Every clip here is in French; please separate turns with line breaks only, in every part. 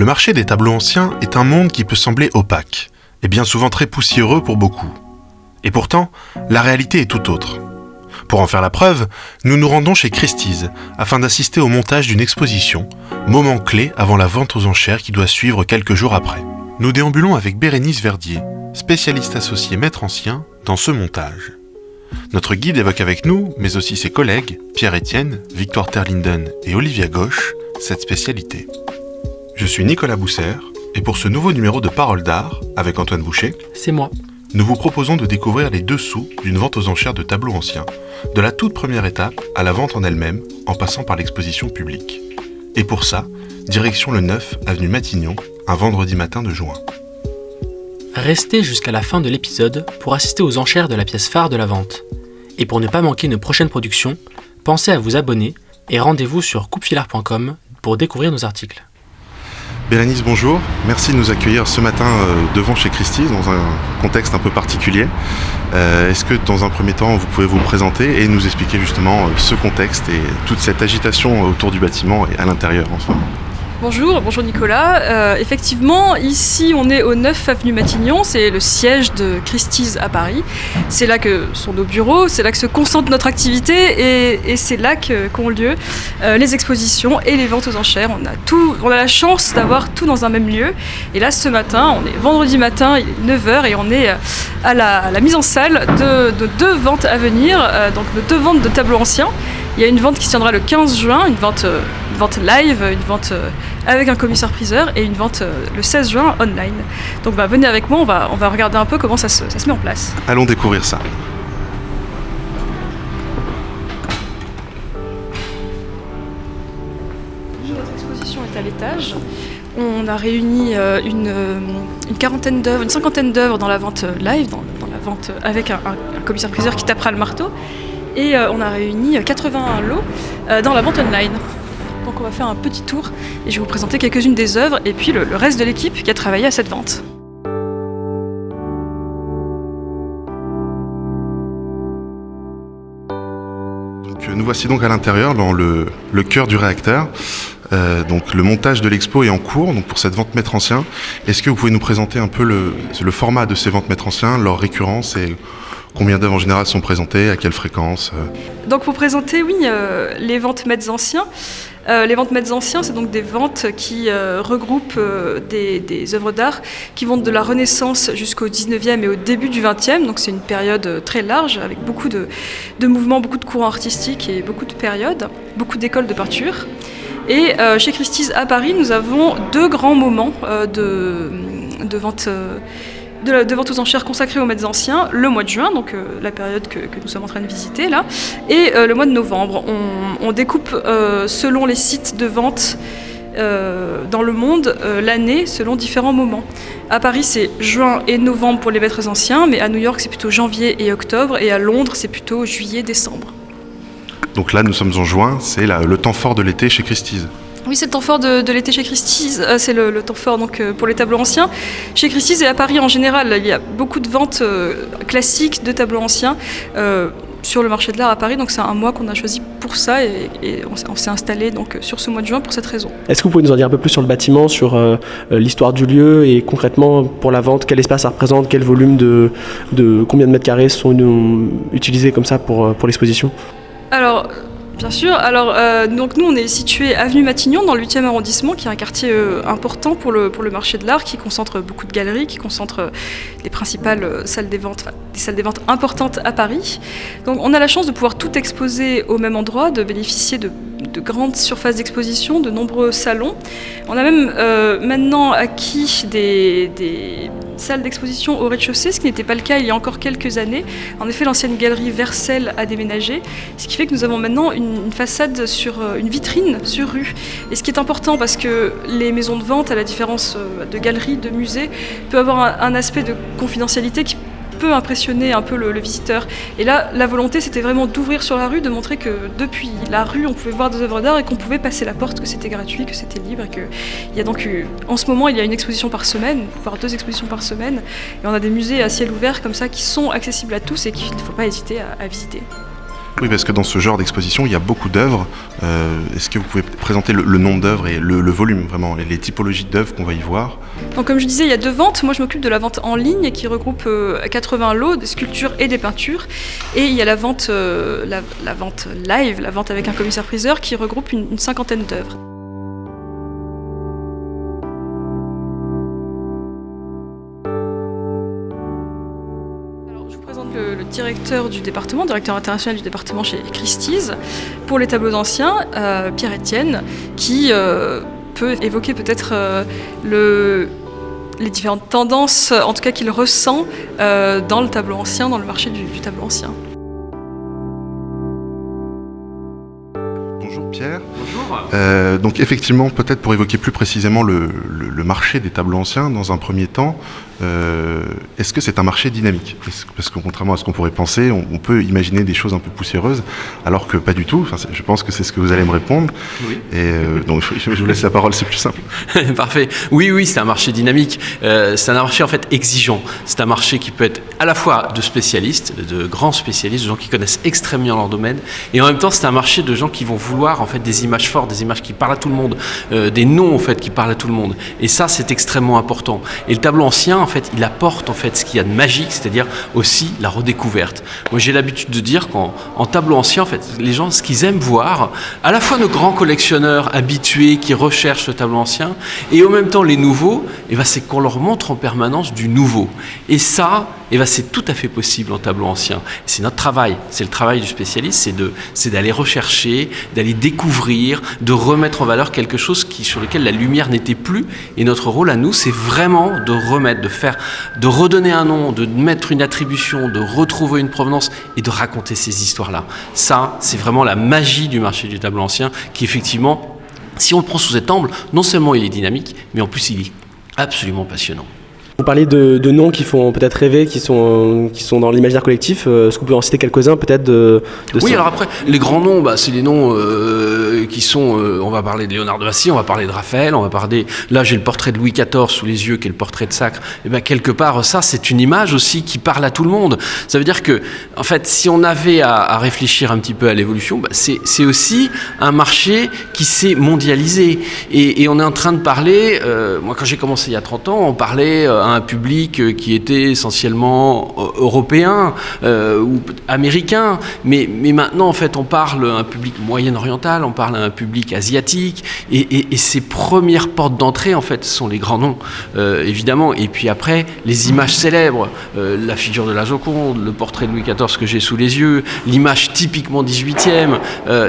Le marché des tableaux anciens est un monde qui peut sembler opaque, et bien souvent très poussiéreux pour beaucoup. Et pourtant, la réalité est tout autre. Pour en faire la preuve, nous nous rendons chez Christie's afin d'assister au montage d'une exposition, moment clé avant la vente aux enchères qui doit suivre quelques jours après. Nous déambulons avec Bérénice Verdier, spécialiste associée maître ancien, dans ce montage. Notre guide évoque avec nous, mais aussi ses collègues, Pierre-Étienne, Victoire Terlinden et Olivia Gauche, cette spécialité. Je suis Nicolas Bousser, et pour ce nouveau numéro de Parole d'Art, avec Antoine Boucher,
c'est moi.
Nous vous proposons de découvrir les dessous d'une vente aux enchères de tableaux anciens, de la toute première étape à la vente en elle-même, en passant par l'exposition publique. Et pour ça, direction le 9 avenue Matignon, un vendredi matin de juin.
Restez jusqu'à la fin de l'épisode pour assister aux enchères de la pièce phare de la vente. Et pour ne pas manquer nos prochaines productions, pensez à vous abonner et rendez-vous sur coupefilaire.com pour découvrir nos articles.
Bérénice, bonjour. Merci de nous accueillir ce matin devant chez Christie's dans un contexte un peu particulier. Est-ce que dans un premier temps, vous pouvez vous présenter et nous expliquer justement ce contexte et toute cette agitation autour du bâtiment et à l'intérieur en ce moment ?
Bonjour Nicolas. Effectivement, ici on est au 9 avenue Matignon, c'est le siège de Christie's à Paris. C'est là que sont nos bureaux, c'est là que se concentre notre activité et c'est là qu'ont lieu les expositions et les ventes aux enchères. On a la chance d'avoir tout dans un même lieu. Et là ce matin, on est vendredi matin, il est 9h et on est à la mise en salle de deux ventes à venir, donc de deux ventes de tableaux anciens. Il y a une vente qui se tiendra le 15 juin, une vente live, une vente avec un commissaire-priseur et une vente le 16 juin online. Donc venez avec moi, on va regarder un peu comment ça se met en place.
Allons découvrir ça.
Notre exposition est à l'étage. On a réuni une cinquantaine d'œuvres dans la vente live, dans la vente avec un commissaire-priseur qui tapera le marteau. Et on a réuni 81 lots dans la vente online. Donc on va faire un petit tour et je vais vous présenter quelques-unes des œuvres et puis le reste de l'équipe qui a travaillé à cette vente.
Donc, nous voici donc à l'intérieur, dans le cœur du réacteur. Donc le montage de l'expo est en cours donc pour cette vente maître ancien. Est-ce que vous pouvez nous présenter un peu le format de ces ventes maître ancien, leur récurrence et combien d'œuvres en général sont présentées, à quelle fréquence
Donc pour présenter, les ventes maîtres anciens. Les ventes maîtres anciens, c'est donc des ventes qui regroupent des œuvres d'art qui vont de la Renaissance jusqu'au 19e et au début du 20e. Donc c'est une période très large avec beaucoup de mouvements, beaucoup de courants artistiques et beaucoup de périodes, beaucoup d'écoles de peinture. Et chez Christie's à Paris, nous avons deux grands moments de vente. De vente aux enchères consacrée aux maîtres anciens, le mois de juin, donc la période que nous sommes en train de visiter là, et le mois de novembre. On découpe selon les sites de vente dans le monde l'année selon différents moments. À Paris, c'est juin et novembre pour les maîtres anciens, mais à New York, c'est plutôt janvier et octobre, et à Londres, c'est plutôt juillet-décembre.
Donc là, nous sommes en juin, c'est le temps fort de l'été chez Christie's.
Oui, c'est le temps fort de l'été chez Christie's, c'est le temps fort donc, pour les tableaux anciens. Chez Christie's et à Paris en général, il y a beaucoup de ventes classiques de tableaux anciens sur le marché de l'art à Paris, donc c'est un mois qu'on a choisi pour ça et on s'est installé donc, sur ce mois de juin pour cette raison.
Est-ce que vous pouvez nous en dire un peu plus sur le bâtiment, sur l'histoire du lieu et concrètement pour la vente, quel espace ça représente, quel volume de combien de mètres carrés sont utilisés comme ça pour l'exposition ?
Alors, bien sûr. Donc nous, on est situé avenue Matignon, dans le 8e arrondissement, qui est un quartier important pour le marché de l'art, qui concentre beaucoup de galeries, qui concentre les principales salles des ventes importantes à Paris. Donc on a la chance de pouvoir tout exposer au même endroit, de bénéficier de grandes surfaces d'exposition, de nombreux salons. On a même maintenant acquis des salles d'exposition au rez-de-chaussée, ce qui n'était pas le cas il y a encore quelques années. En effet, l'ancienne galerie Vercel a déménagé, ce qui fait que nous avons maintenant une façade sur une vitrine sur rue. Et ce qui est important parce que les maisons de vente, à la différence de galeries, de musées, peuvent avoir un aspect de confidentialité qui peut impressionner un peu le visiteur. Et là, la volonté, c'était vraiment d'ouvrir sur la rue, de montrer que depuis la rue, on pouvait voir des œuvres d'art et qu'on pouvait passer la porte, que c'était gratuit, que c'était libre. Et que il y a donc en ce moment, il y a une exposition par semaine, voire 2 expositions par semaine. Et on a des musées à ciel ouvert comme ça qui sont accessibles à tous et qu'il ne faut pas hésiter à visiter.
Oui, parce que dans ce genre d'exposition, il y a beaucoup d'œuvres. Est-ce que vous pouvez présenter le nombre d'œuvres et le volume, vraiment, et les typologies d'œuvres qu'on va y voir?
Donc, comme je disais, il y a 2 ventes. Moi, je m'occupe de la vente en ligne qui regroupe 80 lots, des sculptures et des peintures. Et il y a la vente, la vente live, la vente avec un commissaire-priseur qui regroupe une 50aine d'œuvres. Le directeur du département, directeur international du département chez Christie's, pour les tableaux anciens, Pierre-Étienne, qui peut évoquer peut-être les différentes tendances, en tout cas qu'il ressent dans le tableau ancien, dans le marché du tableau ancien.
Bonjour Pierre.
Bonjour.
Donc effectivement, peut-être pour évoquer plus précisément le marché des tableaux anciens, dans un premier temps, est-ce que c'est un marché dynamique? Parce que contrairement à ce qu'on pourrait penser, on peut imaginer des choses un peu poussiéreuses, alors que pas du tout. Enfin, je pense que c'est ce que vous allez me répondre.
Oui.
Et donc je vous laisse la parole, c'est plus simple.
Parfait. Oui, c'est un marché dynamique. C'est un marché en fait exigeant. C'est un marché qui peut être à la fois de spécialistes, de grands spécialistes, de gens qui connaissent extrêmement bien leur domaine, et en même temps c'est un marché de gens qui vont vouloir en fait des images fortes, des images qui parlent à tout le monde, des noms en fait qui parlent à tout le monde. Et ça c'est extrêmement important. Et le tableau ancien en fait, il apporte en fait ce qu'il y a de magique, c'est-à-dire aussi la redécouverte. Moi j'ai l'habitude de dire qu'en tableau ancien en fait, les gens ce qu'ils aiment voir, à la fois nos grands collectionneurs habitués qui recherchent le tableau ancien, et en même temps les nouveaux, c'est qu'on leur montre en permanence du nouveau. Et ça, c'est tout à fait possible en tableau ancien. C'est notre travail, c'est le travail du spécialiste, c'est d'aller rechercher, d'aller découvrir, de remettre en valeur quelque chose sur lequel la lumière n'était plus. Et notre rôle à nous, c'est vraiment de remettre, de redonner un nom, de mettre une attribution, de retrouver une provenance et de raconter ces histoires-là. Ça, c'est vraiment la magie du marché du tableau ancien qui, effectivement, si on le prend sous cet angle, non seulement il est dynamique, mais en plus il est absolument passionnant.
Vous parlez de noms qui font peut-être rêver, qui sont dans l'imaginaire collectif. Est-ce que vous pouvez en citer quelques-uns peut-être de
Oui,
ça?
alors après, les grands noms, c'est les noms qui sont... on va parler de Léonard de Vinci, on va parler de Raphaël, on va parler... Là, j'ai le portrait de Louis XIV sous les yeux, qui est le portrait de Sacre. Et quelque part, ça, c'est une image aussi qui parle à tout le monde. Ça veut dire que, en fait, si on avait à réfléchir un petit peu à l'évolution, c'est aussi un marché qui s'est mondialisé. Et on est en train de parler... moi, quand j'ai commencé il y a 30 ans, on parlait... un public qui était essentiellement européen ou américain, mais maintenant en fait on parle à un public moyen-oriental, on parle à un public asiatique, et ces premières portes d'entrée en fait sont les grands noms évidemment, et puis après les images célèbres, la figure de la Joconde, le portrait de Louis XIV que j'ai sous les yeux, l'image typiquement 18e,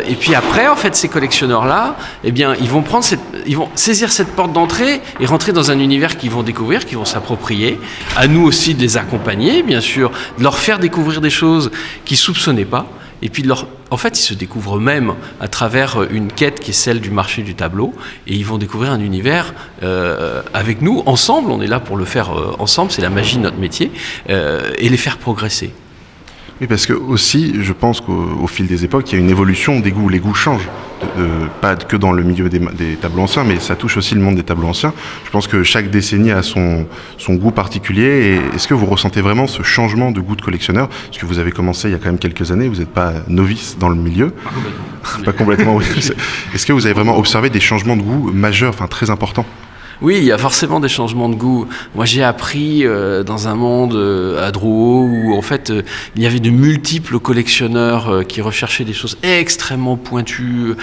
et puis après en fait ces collectionneurs là, ils vont saisir cette porte d'entrée et rentrer dans un univers qu'ils vont découvrir, qu'ils vont s'approprier. À nous aussi de les accompagner, bien sûr, de leur faire découvrir des choses qu'ils ne soupçonnaient pas, et puis en fait, ils se découvrent eux-mêmes à travers une quête qui est celle du marché du tableau, et ils vont découvrir un univers avec nous, ensemble, on est là pour le faire ensemble, c'est la magie de notre métier, et les faire progresser.
Oui, parce que aussi, je pense qu'au fil des époques, il y a une évolution des goûts. Les goûts changent, pas que dans le milieu des tableaux anciens, mais ça touche aussi le monde des tableaux anciens. Je pense que chaque décennie a son goût particulier. Et est-ce que vous ressentez vraiment ce changement de goût de collectionneur? Parce que vous avez commencé il y a quand même quelques années, vous n'êtes pas novice dans le milieu.
Pas complètement.
Pas complètement, oui. Est-ce que vous avez vraiment observé des changements de goût majeurs, très importants?
Oui, il y a forcément des changements de goût. Moi, j'ai appris dans un monde à Drouot où, en fait, il y avait de multiples collectionneurs qui recherchaient des choses extrêmement pointues,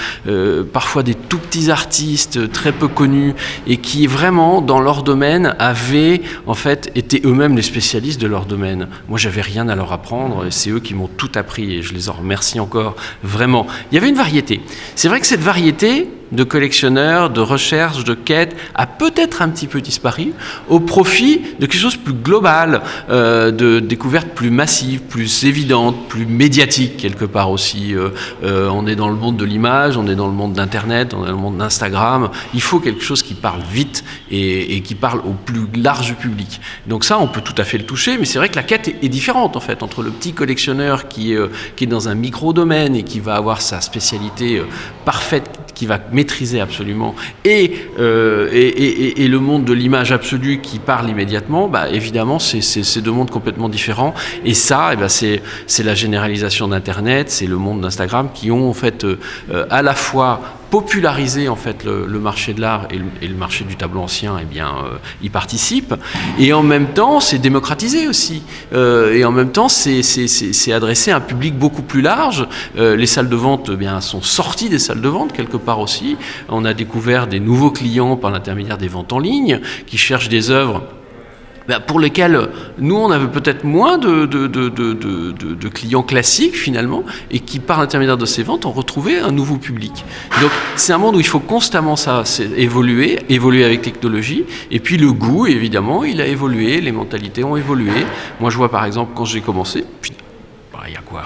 parfois des tout petits artistes très peu connus, et qui vraiment, dans leur domaine, avaient, en fait, été eux-mêmes les spécialistes de leur domaine. Moi, j'avais rien à leur apprendre, et c'est eux qui m'ont tout appris, et je les en remercie encore, vraiment. Il y avait une variété. C'est vrai que cette variété de collectionneurs, de recherche, de quête, a peut-être un petit peu disparu au profit de quelque chose de plus global, de découvertes plus massives, plus évidentes, plus médiatiques quelque part aussi. On est dans le monde de l'image, on est dans le monde d'Internet, on est dans le monde d'Instagram. Il faut quelque chose qui parle vite et qui parle au plus large public. Donc ça, on peut tout à fait le toucher, mais c'est vrai que la quête est différente en fait, entre le petit collectionneur qui est dans un micro-domaine et qui va avoir sa spécialité parfaite,
qui va maîtriser absolument, et le monde de l'image absolue qui parle immédiatement, évidemment, c'est deux mondes complètement différents. Et ça, c'est la généralisation d'Internet, c'est le monde d'Instagram qui ont en fait à la fois populariser en fait le marché de l'art et le marché du tableau ancien, y participe, et en même temps c'est démocratisé aussi, et en même temps c'est adressé à un public beaucoup plus large. Les salles de vente sont sorties des salles de vente quelque part aussi. On a découvert des nouveaux clients par l'intermédiaire des ventes en ligne qui cherchent des œuvres pour lesquels nous, on avait peut-être moins de clients classiques, finalement, et qui, par l'intermédiaire de ces ventes, ont retrouvé un nouveau public. Donc, c'est un monde où il faut constamment évoluer avec technologie, et puis le goût, évidemment, il a évolué, les mentalités ont évolué. Moi, je vois, par exemple, quand j'ai commencé, il y a quoi ?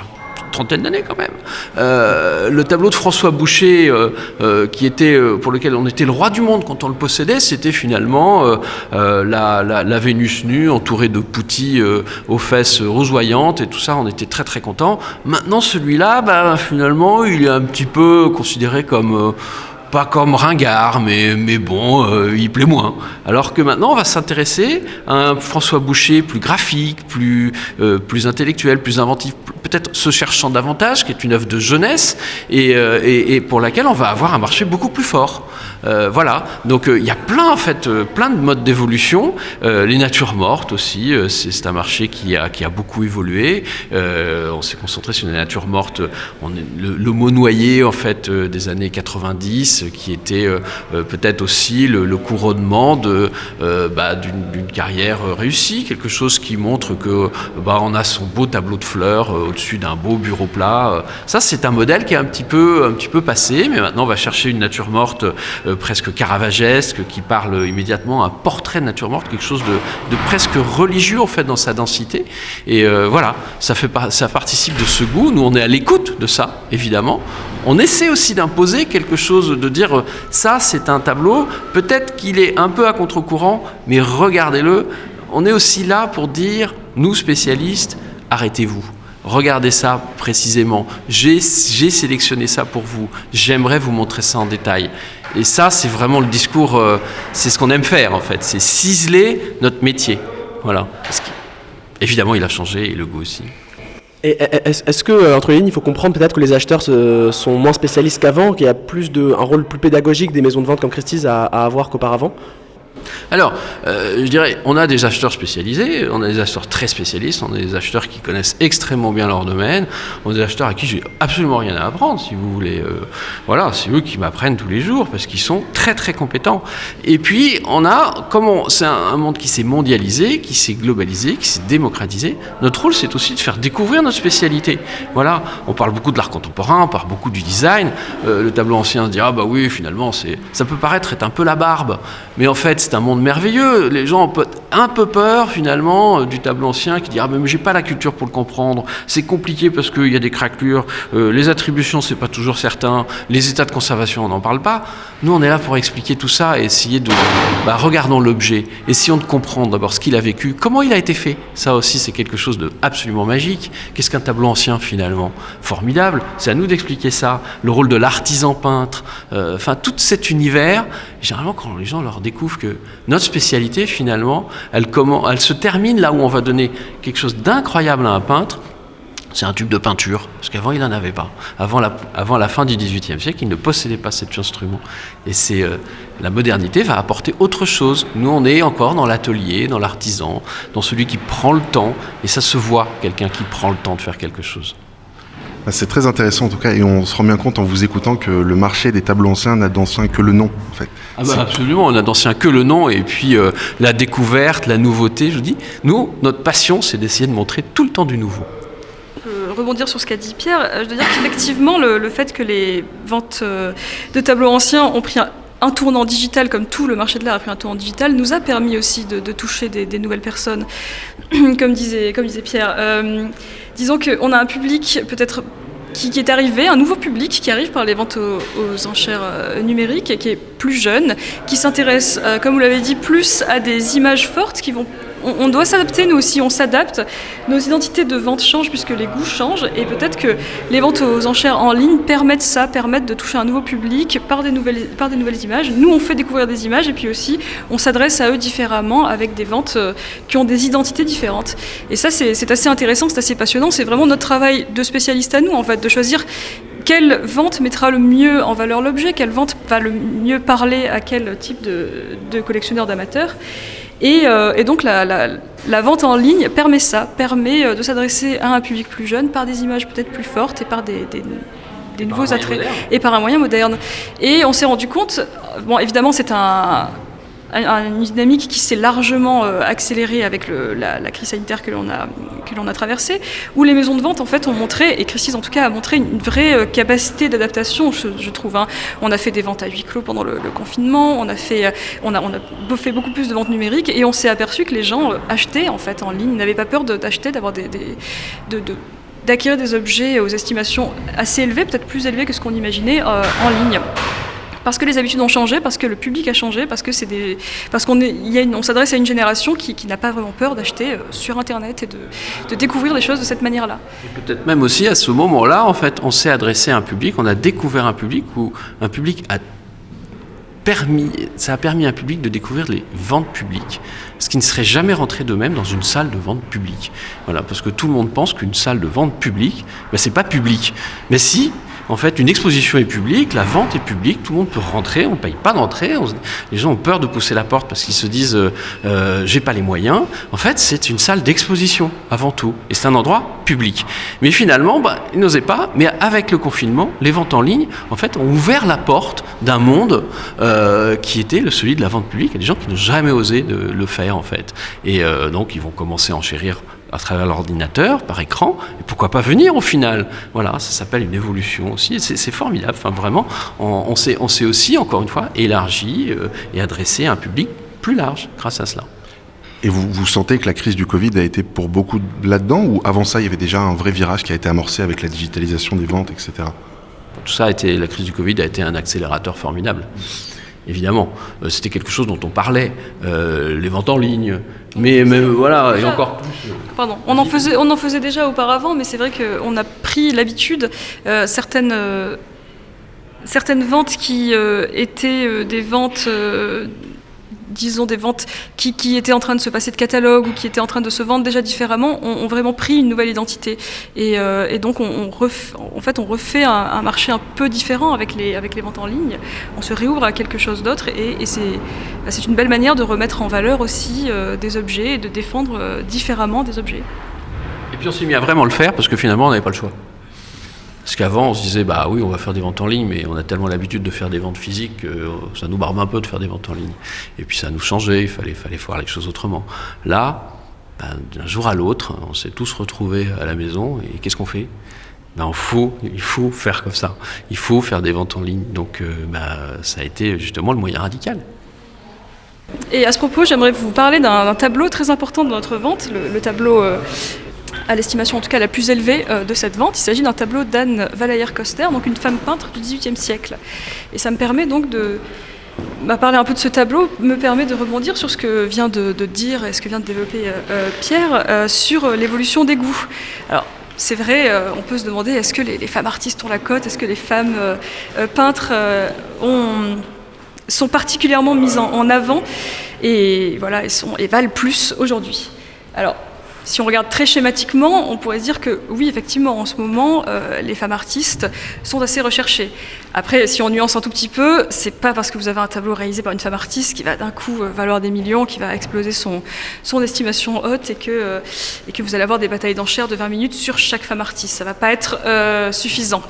Trentaine d'années quand même. Le tableau de François Boucher, pour lequel on était le roi du monde quand on le possédait, c'était finalement la Vénus nue entourée de poutis aux fesses rougeoyantes et tout ça, on était très très contents. Maintenant celui-là, finalement, il est un petit peu considéré comme... pas comme ringard, mais bon, il plaît moins. Alors que maintenant, on va s'intéresser à un François Boucher plus graphique, plus intellectuel, plus inventif, peut-être se cherchant davantage, qui est une œuvre de jeunesse, et pour laquelle on va avoir un marché beaucoup plus fort. Voilà. Donc il y a plein de modes d'évolution. Les natures mortes aussi, c'est un marché qui a beaucoup évolué. On s'est concentré sur les natures mortes. Le mot noyer en fait des années 90. Qui était peut-être aussi le couronnement d'une carrière réussie, quelque chose qui montre que on a son beau tableau de fleurs au-dessus d'un beau bureau plat. Ça, c'est un modèle qui est un petit peu passé, mais maintenant on va chercher une nature morte presque caravagesque, qui parle immédiatement un portrait de nature morte, quelque chose de presque religieux en fait dans sa densité. Et voilà, ça participe de ce goût. Nous, on est à l'écoute de ça, évidemment. On essaie aussi d'imposer quelque chose, de dire ça c'est un tableau, peut-être qu'il est un peu à contre-courant, mais regardez-le. On est aussi là pour dire, nous spécialistes, arrêtez-vous. Regardez ça précisément. J'ai sélectionné ça pour vous. J'aimerais vous montrer ça en détail. Et ça, c'est vraiment le discours, c'est ce qu'on aime faire en fait. C'est ciseler notre métier. Voilà. Évidemment, il a changé et le goût aussi.
Et est-ce que, entre les lignes, il faut comprendre peut-être que les acheteurs sont moins spécialistes qu'avant, qu'il y a un rôle plus pédagogique des maisons de vente comme Christie's à avoir qu'auparavant ?
Alors, je dirais, on a des acheteurs spécialisés, on a des acheteurs très spécialistes, on a des acheteurs qui connaissent extrêmement bien leur domaine, on a des acheteurs à qui j'ai absolument rien à apprendre, si vous voulez. Voilà, c'est eux qui m'apprennent tous les jours parce qu'ils sont très très compétents. Et puis, c'est un monde qui s'est mondialisé, qui s'est globalisé, qui s'est démocratisé. Notre rôle, c'est aussi de faire découvrir notre spécialité. Voilà, on parle beaucoup de l'art contemporain, on parle beaucoup du design. Le tableau ancien se dit, oui, finalement, ça peut paraître être un peu la barbe, mais en fait, c'est un monde merveilleux. Les gens ont un peu peur finalement du tableau ancien qui dit mais j'ai pas la culture pour le comprendre, c'est compliqué parce qu'il y a des craquelures, les attributions c'est pas toujours certain, les états de conservation on n'en parle pas. Nous on est là pour expliquer tout ça et essayer de regardons l'objet, essayons de comprendre d'abord ce qu'il a vécu, comment il a été fait. Ça aussi c'est quelque chose de absolument magique. Qu'est-ce qu'un tableau ancien finalement? Formidable, c'est à nous d'expliquer ça, le rôle de l'artisan peintre, tout cet univers. Généralement quand les gens leur découvrent que notre spécialité finalement elle se termine là où on va donner quelque chose d'incroyable à un peintre, c'est un tube de peinture, parce qu'avant il n'en avait pas. Avant la fin du XVIIIe siècle, il ne possédait pas cet instrument. Et la modernité va apporter autre chose. Nous on est encore dans l'atelier, dans l'artisan, dans celui qui prend le temps, et ça se voit, quelqu'un qui prend le temps de faire quelque chose.
C'est très intéressant en tout cas, et on se rend bien compte en vous écoutant que le marché des tableaux anciens n'a d'ancien que le nom en fait.
Absolument, on n'a d'ancien que le nom, et puis la découverte, la nouveauté, je vous dis, nous, notre passion c'est d'essayer de montrer tout le temps du nouveau.
Rebondir sur ce qu'a dit Pierre, je dois dire qu'effectivement le fait que les ventes de tableaux anciens ont pris un tournant digital, comme tout le marché de l'art a pris un tournant digital, nous a permis aussi de toucher des nouvelles personnes, comme disait Pierre. Disons qu'on a un public peut-être qui est arrivé, un nouveau public qui arrive par les ventes aux enchères numériques et qui est plus jeune, qui s'intéresse, comme vous l'avez dit, plus à des images fortes qui vont on doit s'adapter, nous aussi, on s'adapte. Nos identités de vente changent puisque les goûts changent et peut-être que les ventes aux enchères en ligne permettent de toucher un nouveau public par des nouvelles images. Nous, on fait découvrir des images et puis aussi, on s'adresse à eux différemment avec des ventes qui ont des identités différentes. Et ça, c'est assez intéressant, c'est assez passionnant. C'est vraiment notre travail de spécialiste à nous, en fait, de choisir quelle vente mettra le mieux en valeur l'objet, quelle vente va le mieux parler à quel type de collectionneur, d'amateurs. Et donc la vente en ligne permet de s'adresser à un public plus jeune par des images peut-être plus fortes et par des nouveaux attraits et par un moyen moderne. Et on s'est rendu compte, bon évidemment c'est une dynamique qui s'est largement accélérée avec la crise sanitaire que l'on a traversée, où les maisons de vente en fait ont montré, et Christie's en tout cas a montré une vraie capacité d'adaptation, je trouve. On a fait des ventes à huis clos pendant le confinement, on a fait beaucoup plus de ventes numériques, et on s'est aperçu que les gens achetaient en fait en ligne, n'avaient pas peur d'acheter, d'avoir d'acquérir des objets aux estimations assez élevées, peut-être plus élevées que ce qu'on imaginait en ligne. Parce que les habitudes ont changé, parce que le public a changé, parce qu'on s'adresse à une génération qui n'a pas vraiment peur d'acheter sur Internet et de découvrir les choses de cette manière-là.
Et peut-être même aussi à ce moment-là, en fait, on s'est adressé à un public, on a découvert un public où un public ça a permis à un public de découvrir les ventes publiques, ce qui ne serait jamais rentré de même dans une salle de vente publique. Voilà, parce que tout le monde pense qu'une salle de vente publique, c'est pas public. Mais si, en fait, une exposition est publique, la vente est publique, tout le monde peut rentrer, on ne paye pas d'entrée, les gens ont peur de pousser la porte parce qu'ils se disent j'ai pas les moyens. En fait, c'est une salle d'exposition avant tout, et c'est un endroit public. Mais finalement, ils n'osaient pas, mais avec le confinement, les ventes en ligne, en fait, ont ouvert la porte d'un monde qui était celui de la vente publique. Il y a des gens qui n'ont jamais osé de le faire, en fait. Et donc, ils vont commencer à enchérir à travers l'ordinateur, par écran, et pourquoi pas venir au final. Voilà, ça s'appelle une évolution aussi, c'est formidable. Enfin, vraiment, on s'est aussi, encore une fois, élargi et adressé à un public plus large grâce à cela.
Et vous sentez que la crise du Covid a été pour beaucoup là-dedans, ou avant ça, il y avait déjà un vrai virage qui a été amorcé avec la digitalisation des ventes, etc.
Tout ça la crise du Covid a été un accélérateur formidable. Évidemment, c'était quelque chose dont on parlait, les ventes en ligne, mais voilà, et encore plus.
Pardon, on en faisait déjà auparavant, mais c'est vrai qu'on a pris l'habitude, certaines ventes qui étaient des ventes, disons des ventes qui étaient en train de se passer de catalogue ou qui étaient en train de se vendre déjà différemment, ont vraiment pris une nouvelle identité. Et donc on refait un marché un peu différent avec les ventes en ligne. On se réouvre à quelque chose d'autre et c'est une belle manière de remettre en valeur aussi des objets et de défendre différemment des objets.
Et puis on s'est mis à vraiment le faire parce que finalement on n'avait pas le choix. Parce qu'avant, on se disait, oui, on va faire des ventes en ligne, mais on a tellement l'habitude de faire des ventes physiques que ça nous barbe un peu de faire des ventes en ligne. Et puis ça nous changeait, il fallait voir les choses autrement. Là, d'un jour à l'autre, on s'est tous retrouvés à la maison, et qu'est-ce qu'on fait ? Il faut faire comme ça. Il faut faire des ventes en ligne. Donc ça a été justement le moyen radical.
Et à ce propos, j'aimerais vous parler d'un tableau très important de notre vente, le tableau... à l'estimation en tout cas la plus élevée de cette vente. Il s'agit d'un tableau d'Anne Valayer-Coster, donc une femme peintre du XVIIIe siècle. Et ça me permet donc de parler un peu de ce tableau, me permet de rebondir sur ce que vient de dire et ce que vient de développer Pierre sur l'évolution des goûts. Alors, c'est vrai, on peut se demander est-ce que les femmes artistes ont la cote, est-ce que les femmes peintres sont particulièrement mises en avant et voilà, et valent plus aujourd'hui. Alors, si on regarde très schématiquement, on pourrait se dire que oui, effectivement, en ce moment, les femmes artistes sont assez recherchées. Après, si on nuance un tout petit peu, c'est pas parce que vous avez un tableau réalisé par une femme artiste qui va d'un coup valoir des millions, qui va exploser son estimation haute et que vous allez avoir des batailles d'enchères de 20 minutes sur chaque femme artiste. Ça va pas être suffisant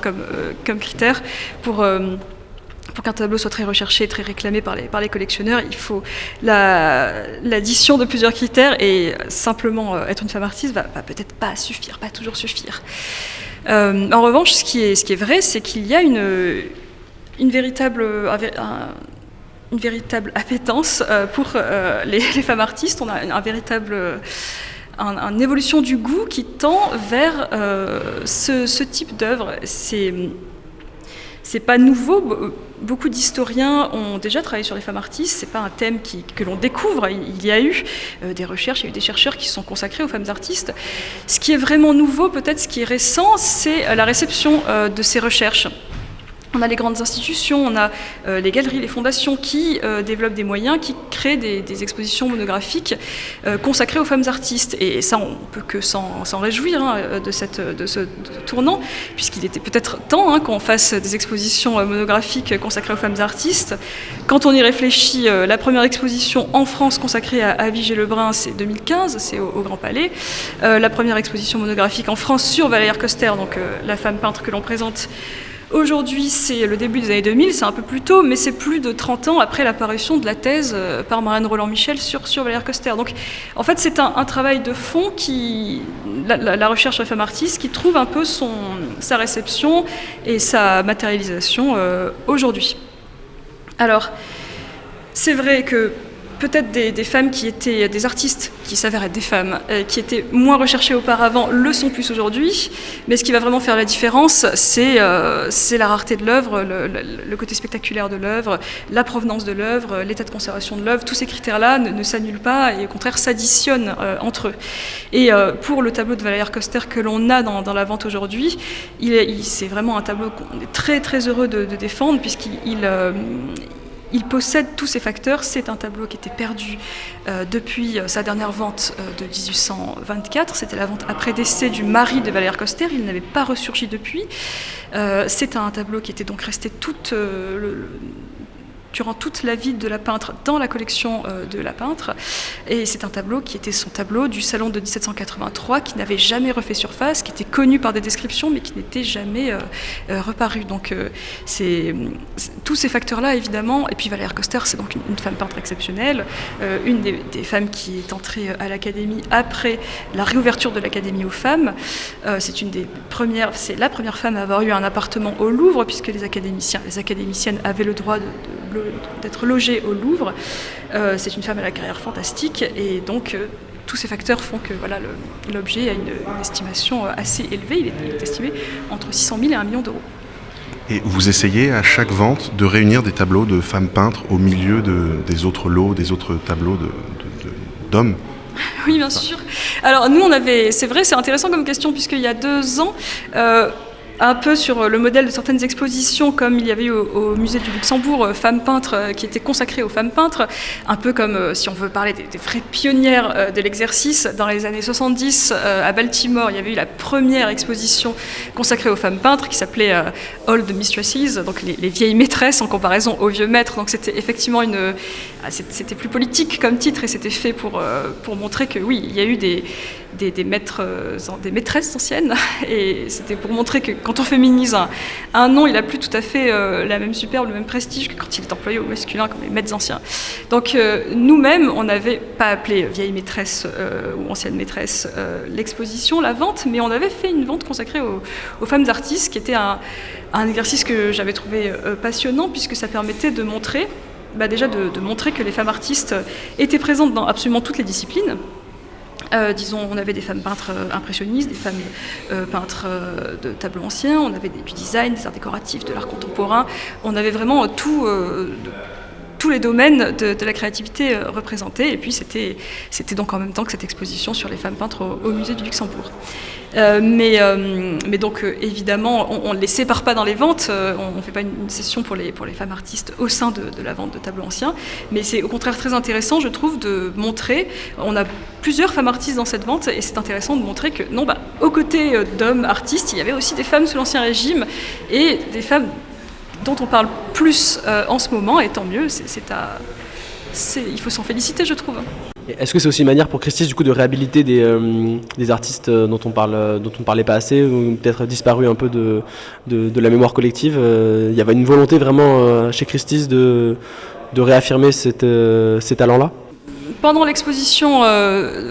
comme critère pour qu'un tableau soit très recherché, très réclamé par les collectionneurs. Il faut l'addition de plusieurs critères et simplement être une femme artiste va peut-être pas toujours suffire. En revanche, ce qui est vrai, c'est qu'il y a une véritable appétence pour les femmes artistes. On a une évolution du goût qui tend vers ce type d'œuvre. c'est pas nouveau. Beaucoup d'historiens ont déjà travaillé sur les femmes artistes, c'est pas un thème que l'on découvre, il y a eu des recherches, il y a eu des chercheurs qui se sont consacrés aux femmes artistes. Ce qui est vraiment nouveau, peut-être ce qui est récent, c'est la réception de ces recherches. On a les grandes institutions, on a les galeries, les fondations qui développent des moyens, qui créent des expositions monographiques consacrées aux femmes artistes. Et ça, on ne peut que s'en réjouir de ce tournant, puisqu'il était peut-être temps qu'on fasse des expositions monographiques consacrées aux femmes artistes. Quand on y réfléchit, la première exposition en France consacrée à Vigée-Lebrun, c'est 2015, c'est au Grand Palais. La première exposition monographique en France sur Valérie Coster, donc la femme peintre que l'on présente aujourd'hui, c'est le début des années 2000, c'est un peu plus tôt, mais c'est plus de 30 ans après l'apparition de la thèse par Marianne Roland-Michel sur Valérie Coster. Donc, en fait, c'est un travail de fond la recherche sur les femmes artistes, qui trouve un peu sa réception et sa matérialisation aujourd'hui. Alors, c'est vrai que peut-être des femmes qui étaient des artistes, qui s'avèrent être des femmes, qui étaient moins recherchées auparavant, le sont plus aujourd'hui. Mais ce qui va vraiment faire la différence, c'est la rareté de l'œuvre, le côté spectaculaire de l'œuvre, la provenance de l'œuvre, l'état de conservation de l'œuvre. Tous ces critères-là ne s'annulent pas et au contraire s'additionnent entre eux. Et pour le tableau de Valérie Coster que l'on a dans la vente aujourd'hui, c'est vraiment un tableau qu'on est très très heureux de défendre, puisqu'il possède tous ces facteurs. C'est un tableau qui était perdu depuis sa dernière vente de 1824. C'était la vente après décès du mari de Valérie Coster. Il n'avait pas ressurgi depuis. C'est un tableau qui était donc resté durant toute la vie de la peintre dans la collection de la peintre. Et c'est un tableau qui était son tableau du salon de 1783, qui n'avait jamais refait surface, qui était connu par des descriptions, mais qui n'était jamais reparu. Donc tous ces facteurs-là, évidemment. Et puis Valérie Coster, c'est donc une femme peintre exceptionnelle, une des femmes qui est entrée à l'Académie après la réouverture de l'Académie aux femmes. C'est la première femme à avoir eu un appartement au Louvre, puisque les académiciennes avaient le droit d'être logées au Louvre. C'est une femme à la carrière fantastique, et donc tous ces facteurs font que l'objet a une estimation assez élevée. Il est estimé entre 600 000 et 1 million d'euros.
Et vous essayez à chaque vente de réunir des tableaux de femmes peintres au milieu des autres lots, des autres tableaux d'hommes?
Oui, bien sûr. Alors nous, c'est vrai, c'est intéressant comme question, puisqu'il y a 2 ans, un peu sur le modèle de certaines expositions, comme il y avait eu au musée du Luxembourg, femmes peintres qui étaient consacrées aux femmes peintres, un peu comme, si on veut parler des vraies pionnières de l'exercice, dans les années 70, à Baltimore, il y avait eu la première exposition consacrée aux femmes peintres, qui s'appelait Old Mistresses, donc les vieilles maîtresses en comparaison aux vieux maîtres. Donc c'était effectivement c'était plus politique comme titre, et c'était fait pour montrer que oui, il y a eu des maîtresses anciennes, et c'était pour montrer que quand on féminise un nom, il n'a plus tout à fait la même superbe, le même prestige que quand il est employé au masculin, comme les maîtres anciens. Donc nous-mêmes, on n'avait pas appelé vieille maîtresse ou ancienne maîtresse l'exposition, la vente, mais on avait fait une vente consacrée aux femmes artistes, qui était un exercice que j'avais trouvé passionnant, puisque ça permettait de montrer, déjà de montrer que les femmes artistes étaient présentes dans absolument toutes les disciplines. Disons, on avait des femmes peintres impressionnistes, des femmes peintres de tableaux anciens, on avait du design, des arts décoratifs, de l'art contemporain. On avait vraiment tous les domaines de la créativité représentés. Et puis c'était donc en même temps que cette exposition sur les femmes peintres au musée du Luxembourg. Mais donc évidemment, on ne les sépare pas dans les ventes, on ne fait pas une session pour les femmes artistes au sein de la vente de tableaux anciens, mais c'est au contraire très intéressant, je trouve, de montrer, on a plusieurs femmes artistes dans cette vente, et c'est intéressant de montrer que non, aux côtés d'hommes artistes, il y avait aussi des femmes sous l'Ancien Régime, et des femmes dont on parle plus en ce moment, et tant mieux, il faut s'en féliciter, je trouve.
Est-ce que c'est aussi une manière pour Christie's du coup de réhabiliter des artistes dont on parlait pas assez, ou peut-être disparus un peu de la mémoire collective? Il y avait une volonté vraiment chez Christie's de réaffirmer ces talents-là?
Pendant l'exposition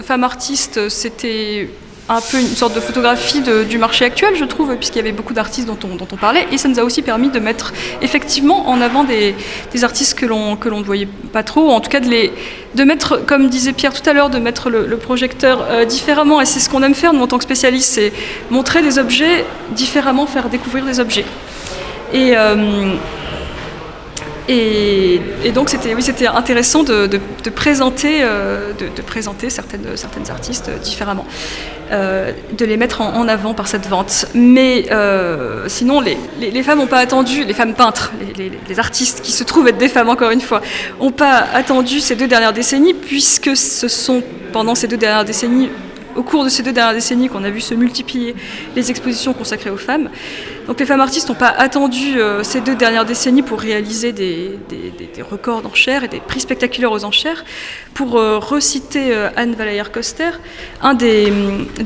Femmes artistes, c'était un peu une sorte de photographie du marché actuel, je trouve, puisqu'il y avait beaucoup d'artistes dont on parlait, et ça nous a aussi permis de mettre effectivement en avant des artistes que l'on ne voyait pas trop, ou en tout cas de mettre, comme disait Pierre tout à l'heure, de mettre le projecteur différemment, et c'est ce qu'on aime faire nous en tant que spécialistes, c'est montrer des objets différemment, faire découvrir des objets. Et donc c'était intéressant de présenter certaines artistes différemment, de les mettre en avant par cette vente. Mais sinon les femmes n'ont pas attendu, les femmes peintres, les artistes qui se trouvent être des femmes encore une fois, n'ont pas attendu ces 2 dernières décennies, puisque ce sont pendant ces 2 dernières décennies, au cours de ces 2 dernières décennies, qu'on a vu se multiplier les expositions consacrées aux femmes. Donc les femmes artistes n'ont pas attendu ces 2 dernières décennies pour réaliser des records d'enchères et des prix spectaculaires aux enchères. Pour reciter Anne Valayer-Koster, un des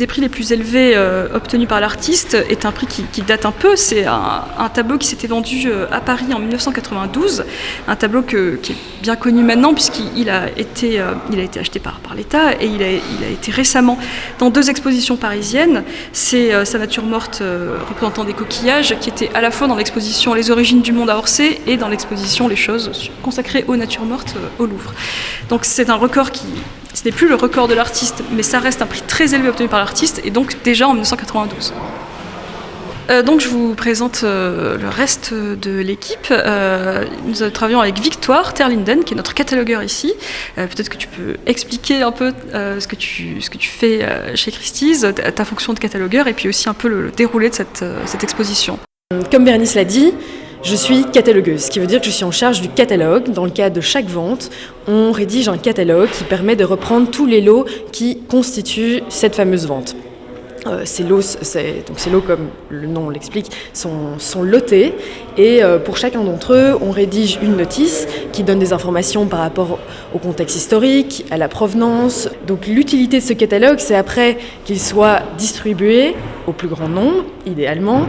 prix les plus élevés obtenus par l'artiste est un prix qui date un peu. C'est un tableau qui s'était vendu à Paris en 1992, un tableau qui est bien connu maintenant puisqu'il a été acheté par l'État, et il a été récemment dans 2 expositions parisiennes. C'est Sa nature morte représentant des coquillages, qui était à la fois dans l'exposition Les origines du monde à Orsay et dans l'exposition Les choses consacrée aux natures mortes au Louvre. Donc c'est un record ce n'est plus le record de l'artiste, mais ça reste un prix très élevé obtenu par l'artiste, et donc déjà en 1992. Donc je vous présente le reste de l'équipe. Nous travaillons avec Victoire Terlinden, qui est notre catalogueur ici. Peut-être que tu peux expliquer un peu ce que tu fais chez Christie's, ta fonction de catalogueur, et puis aussi un peu le déroulé de cette exposition.
Comme Bérénice l'a dit, je suis catalogueuse, ce qui veut dire que je suis en charge du catalogue. Dans le cadre de chaque vente, on rédige un catalogue qui permet de reprendre tous les lots qui constituent cette fameuse vente. Ces lots, comme le nom l'explique, sont lotés, et pour chacun d'entre eux, on rédige une notice qui donne des informations par rapport au contexte historique, à la provenance. Donc l'utilité de ce catalogue, c'est après qu'il soit distribué au plus grand nombre, idéalement,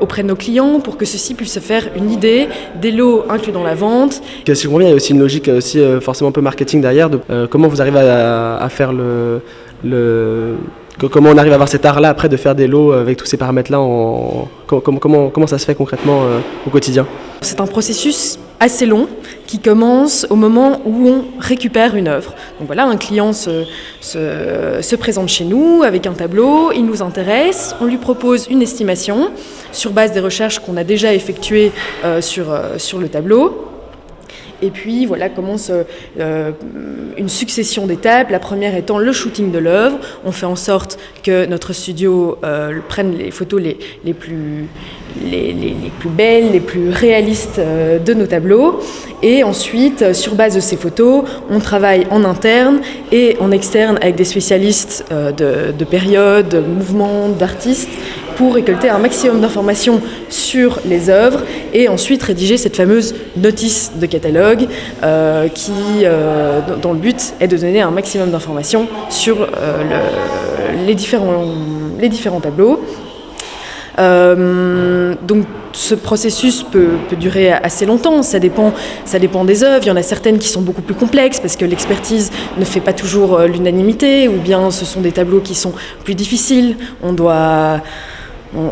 auprès de nos clients, pour que ceux-ci puissent se faire une idée des lots inclus dans la vente.
Si je comprends bien, il y a aussi une logique forcément un peu marketing derrière, de comment vous arrivez à faire comment on arrive à avoir cet art-là après de faire des lots avec tous ces paramètres-là, comment ça se fait concrètement au quotidien ?
C'est un processus assez long qui commence au moment où on récupère une œuvre. Donc voilà, un client se présente chez nous avec un tableau, il nous intéresse, on lui propose une estimation sur base des recherches qu'on a déjà effectuées sur le tableau. Et puis voilà commence une succession d'étapes. La première étant le shooting de l'œuvre. On fait en sorte que notre studio prenne les photos les plus belles, les plus réalistes de nos tableaux. Et ensuite, sur base de ces photos, on travaille en interne et en externe avec des spécialistes de périodes, de mouvements, d'artistes, pour récolter un maximum d'informations sur les œuvres et ensuite rédiger cette fameuse notice de catalogue dont le but est de donner un maximum d'informations sur les différents tableaux. Donc ce processus peut durer assez longtemps, ça dépend des œuvres. Il y en a certaines qui sont beaucoup plus complexes parce que l'expertise ne fait pas toujours l'unanimité, ou bien ce sont des tableaux qui sont plus difficiles. On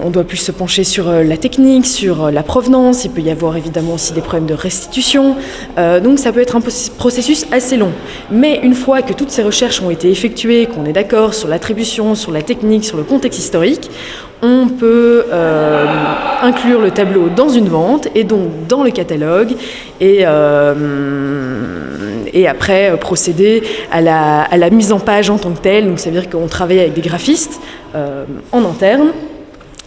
doit plus se pencher sur la technique, sur la provenance. Il peut y avoir évidemment aussi des problèmes de restitution. Donc ça peut être un processus assez long. Mais une fois que toutes ces recherches ont été effectuées, qu'on est d'accord sur l'attribution, sur la technique, sur le contexte historique, on peut inclure le tableau dans une vente et donc dans le catalogue et après procéder à la mise en page en tant que telle. Donc ça veut dire qu'on travaille avec des graphistes en interne.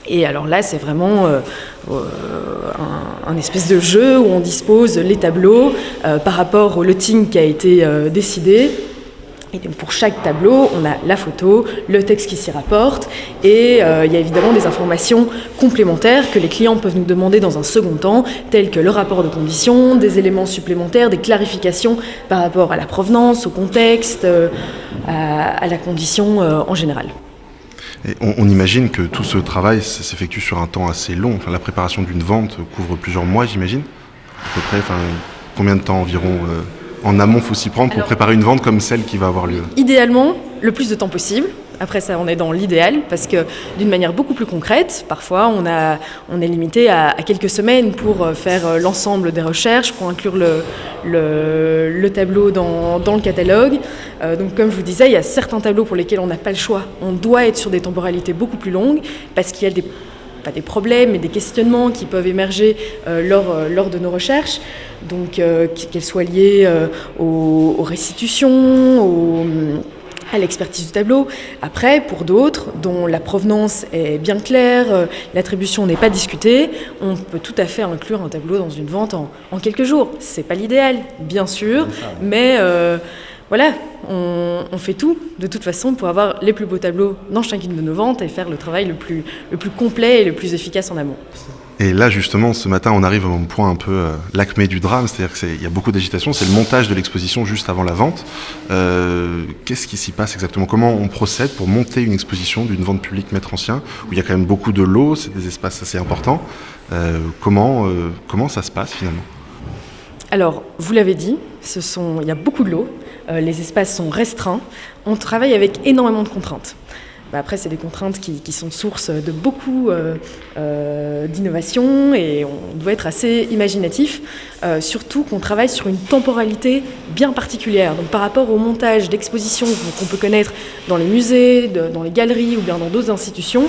Et alors là, c'est vraiment un espèce de jeu où on dispose les tableaux par rapport au loting qui a été décidé. Et donc pour chaque tableau, on a la photo, le texte qui s'y rapporte, et il y a évidemment des informations complémentaires que les clients peuvent nous demander dans un second temps, tels que le rapport de conditions, des éléments supplémentaires, des clarifications par rapport à la provenance, au contexte, à la condition en général.
Et on imagine que tout ce travail s'effectue sur un temps assez long. Enfin, la préparation d'une vente couvre plusieurs mois, j'imagine. À peu près, combien de temps environ en amont faut s'y prendre pour préparer une vente comme celle qui va avoir lieu ?
Idéalement, le plus de temps possible. Après ça, on est dans l'idéal parce que d'une manière beaucoup plus concrète, parfois on est limité à quelques semaines pour faire l'ensemble des recherches, pour inclure le tableau dans le catalogue. Donc comme je vous disais, il y a certains tableaux pour lesquels on n'a pas le choix. On doit être sur des temporalités beaucoup plus longues parce qu'il y a des pas des problèmes, mais des questionnements qui peuvent émerger lors de nos recherches, donc qu'elles soient liées aux restitutions, à l'expertise du tableau. Après, pour d'autres, dont la provenance est bien claire, l'attribution n'est pas discutée, on peut tout à fait inclure un tableau dans une vente en quelques jours. C'est pas l'idéal, bien sûr, mais voilà, on fait tout, de toute façon, pour avoir les plus beaux tableaux dans chacune de nos ventes et faire le travail le plus complet et le plus efficace en amont.
Et là, justement, ce matin, on arrive au point un peu l'acmé du drame, c'est-à-dire qu'il y a beaucoup d'agitation, c'est le montage de l'exposition juste avant la vente. Qu'est-ce qui s'y passe exactement? Comment on procède pour monter une exposition d'une vente publique maître ancien, où il y a quand même beaucoup de lots, c'est des espaces assez importants. Comment ça se passe finalement?
Alors, vous l'avez dit, il y a beaucoup de lots, les espaces sont restreints, on travaille avec énormément de contraintes. Après, c'est des contraintes qui sont source de beaucoup d'innovation et on doit être assez imaginatif, surtout qu'on travaille sur une temporalité bien particulière. Donc, par rapport au montage d'expositions qu'on peut connaître dans les musées, dans les galeries ou bien dans d'autres institutions,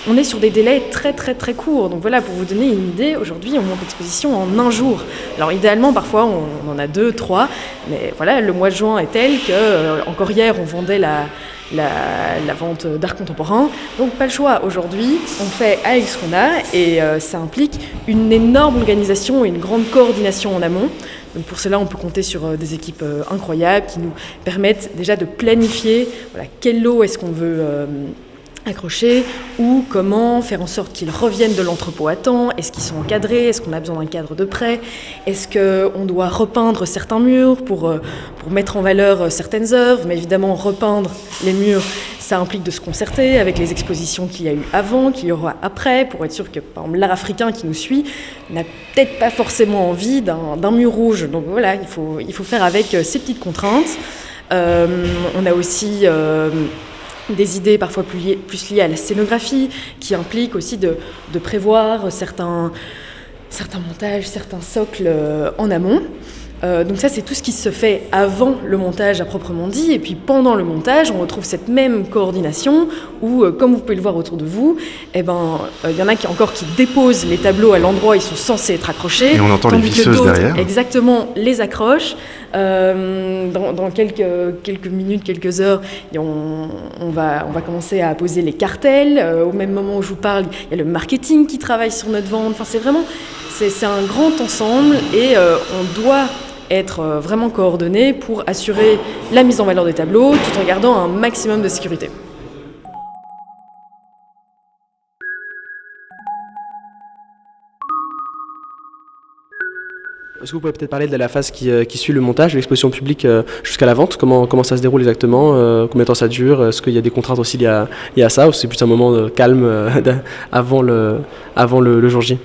on est sur des délais très très très courts. Donc voilà, pour vous donner une idée, aujourd'hui on monte l'exposition en un jour. Alors idéalement, parfois on en a 2, 3, mais voilà, le mois de juin est tel que encore hier on vendait la vente d'art contemporain. Donc pas le choix. Aujourd'hui, on fait avec ce qu'on a et ça implique une énorme organisation et une grande coordination en amont. Donc pour cela, on peut compter sur des équipes incroyables qui nous permettent déjà de planifier quel lot est-ce qu'on veut accrocher ou comment faire en sorte qu'ils reviennent de l'entrepôt à temps. Est-ce qu'ils sont encadrés? Est-ce qu'on a besoin d'un cadre de prêt? Est-ce qu'on doit repeindre certains murs pour mettre en valeur certaines œuvres? Mais évidemment, repeindre les murs, ça implique de se concerter avec les expositions qu'il y a eu avant, qu'il y aura après, pour être sûr que, par exemple, l'art africain qui nous suit n'a peut-être pas forcément envie d'un mur rouge. Donc voilà, il faut faire avec ces petites contraintes. On a aussi des idées parfois plus liées à la scénographie, qui impliquent aussi de prévoir certains montages, certains socles en amont. Donc ça, c'est tout ce qui se fait avant le montage à proprement dit. Et puis pendant le montage, on retrouve cette même coordination où, comme vous pouvez le voir autour de vous, y en a qui déposent les tableaux à l'endroit où ils sont censés être accrochés.
Et on entend les visseuses derrière.
Exactement, les accrochent. Dans quelques minutes, quelques heures, on va commencer à poser les cartels. Au même moment où je vous parle, il y a le marketing qui travaille sur notre vente. Enfin, c'est un grand ensemble et on doit être vraiment coordonné pour assurer la mise en valeur des tableaux tout en gardant un maximum de sécurité.
Est-ce que vous pouvez peut-être parler de la phase qui suit le montage, de l'exposition publique jusqu'à la vente? Comment ça se déroule exactement? Combien de temps ça dure? Est-ce qu'il y a des contraintes aussi liées à ça, ou c'est plus un moment de calme avant le jour J?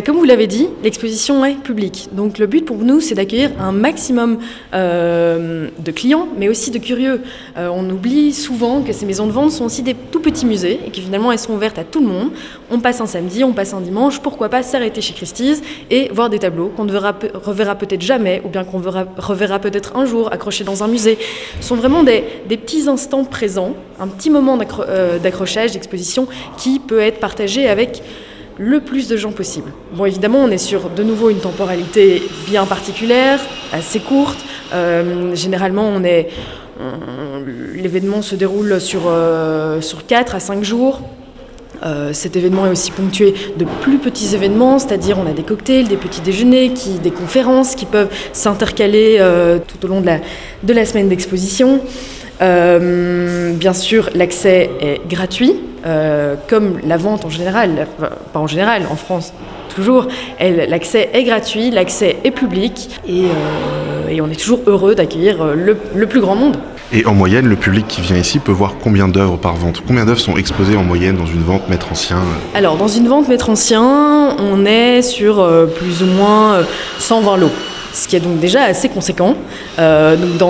Comme vous l'avez dit, l'exposition est publique. Donc le but pour nous, c'est d'accueillir un maximum de clients, mais aussi de curieux. On oublie souvent que ces maisons de vente sont aussi des tout petits musées et que finalement elles sont ouvertes à tout le monde. On passe un samedi, on passe un dimanche, pourquoi pas s'arrêter chez Christie's et voir des tableaux qu'on ne reverra peut-être jamais ou bien qu'on reverra peut-être un jour accrochés dans un musée. Ce sont vraiment des petits instants présents, un petit moment d'accrochage, d'exposition qui peut être partagé avec le plus de gens possible. Bon, évidemment, on est sur, de nouveau, une temporalité bien particulière, assez courte. Généralement, l'événement se déroule sur 4 à 5 jours. Cet événement est aussi ponctué de plus petits événements, c'est-à-dire on a des cocktails, des petits déjeuners, des conférences qui peuvent s'intercaler tout au long de la semaine d'exposition. Bien sûr, l'accès est gratuit, comme la vente en général, pas en général, en France toujours, l'accès est gratuit, l'accès est public et on est toujours heureux d'accueillir le plus grand monde.
Et en moyenne, le public qui vient ici peut voir combien d'œuvres par vente? Combien d'œuvres sont exposées en moyenne dans une vente maître ancien?
Alors, dans une vente maître ancien, on est sur plus ou moins 120 lots, ce qui est donc déjà assez conséquent. Donc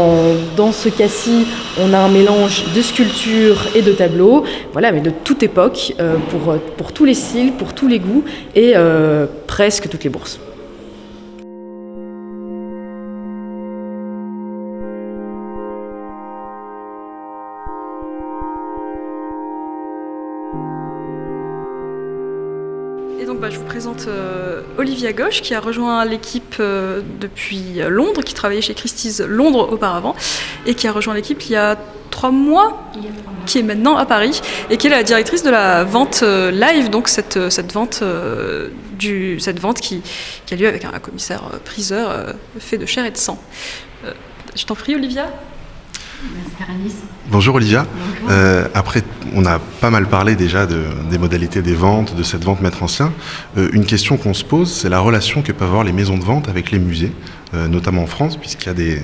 dans ce cas-ci, on a un mélange de sculptures et de tableaux, voilà, mais de toute époque, pour tous les styles, pour tous les goûts et presque toutes les bourses.
je vous présente Olivia Gauche, qui a rejoint l'équipe depuis Londres, qui travaillait chez Christie's Londres auparavant, et qui a rejoint l'équipe il y a 3 mois, qui est maintenant à Paris, et qui est la directrice de la vente live, donc cette vente qui a lieu avec un commissaire priseur fait de chair et de sang. Je t'en prie, Olivia.
Bonjour Olivia. Bonjour. Après, on a pas mal parlé déjà des modalités des ventes, de cette vente maître ancien. Une question qu'on se pose, c'est la relation que peuvent avoir les maisons de vente avec les musées, notamment en France, puisqu'il y a des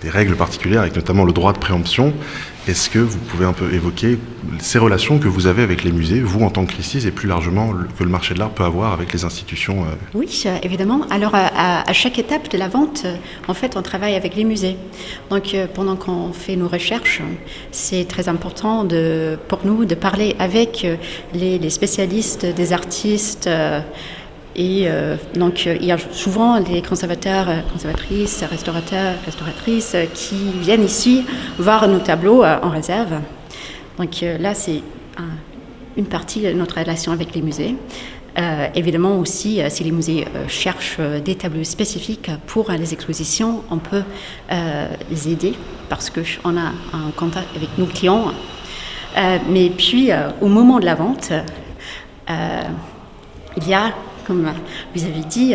règles particulières, avec notamment le droit de préemption. Est-ce que vous pouvez un peu évoquer ces relations que vous avez avec les musées, vous en tant que Christie's, et plus largement que le marché de l'art peut avoir avec les institutions
Oui, évidemment. Alors, à chaque étape de la vente, en fait, on travaille avec les musées. Donc, pendant qu'on fait nos recherches, c'est très important pour nous de parler avec les spécialistes des artistes. Donc, il y a souvent des conservateurs, conservatrices, restaurateurs, restauratrices qui viennent ici voir nos tableaux en réserve. Donc là, c'est une partie de notre relation avec les musées. Évidemment aussi, si les musées cherchent des tableaux spécifiques pour les expositions, on peut les aider parce qu'on a un contact avec nos clients. Mais puis, au moment de la vente, il y a, comme vous avez dit,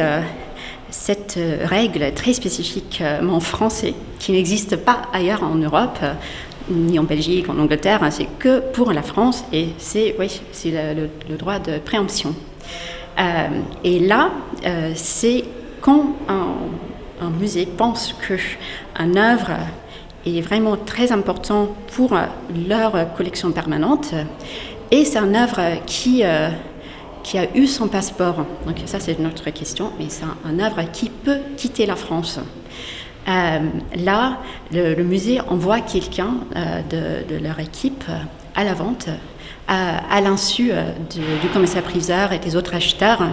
cette règle très spécifiquement française qui n'existe pas ailleurs en Europe, ni en Belgique, en Angleterre, c'est que pour la France, et c'est le droit de préemption. Et là, c'est quand un musée pense qu'une œuvre est vraiment très importante pour leur collection permanente, et c'est une œuvre qui a eu son passeport. Donc ça, c'est notre question, mais c'est une œuvre qui peut quitter la France. Là, le musée envoie quelqu'un de leur équipe à la vente, à l'insu du commissaire-priseur et des autres acheteurs.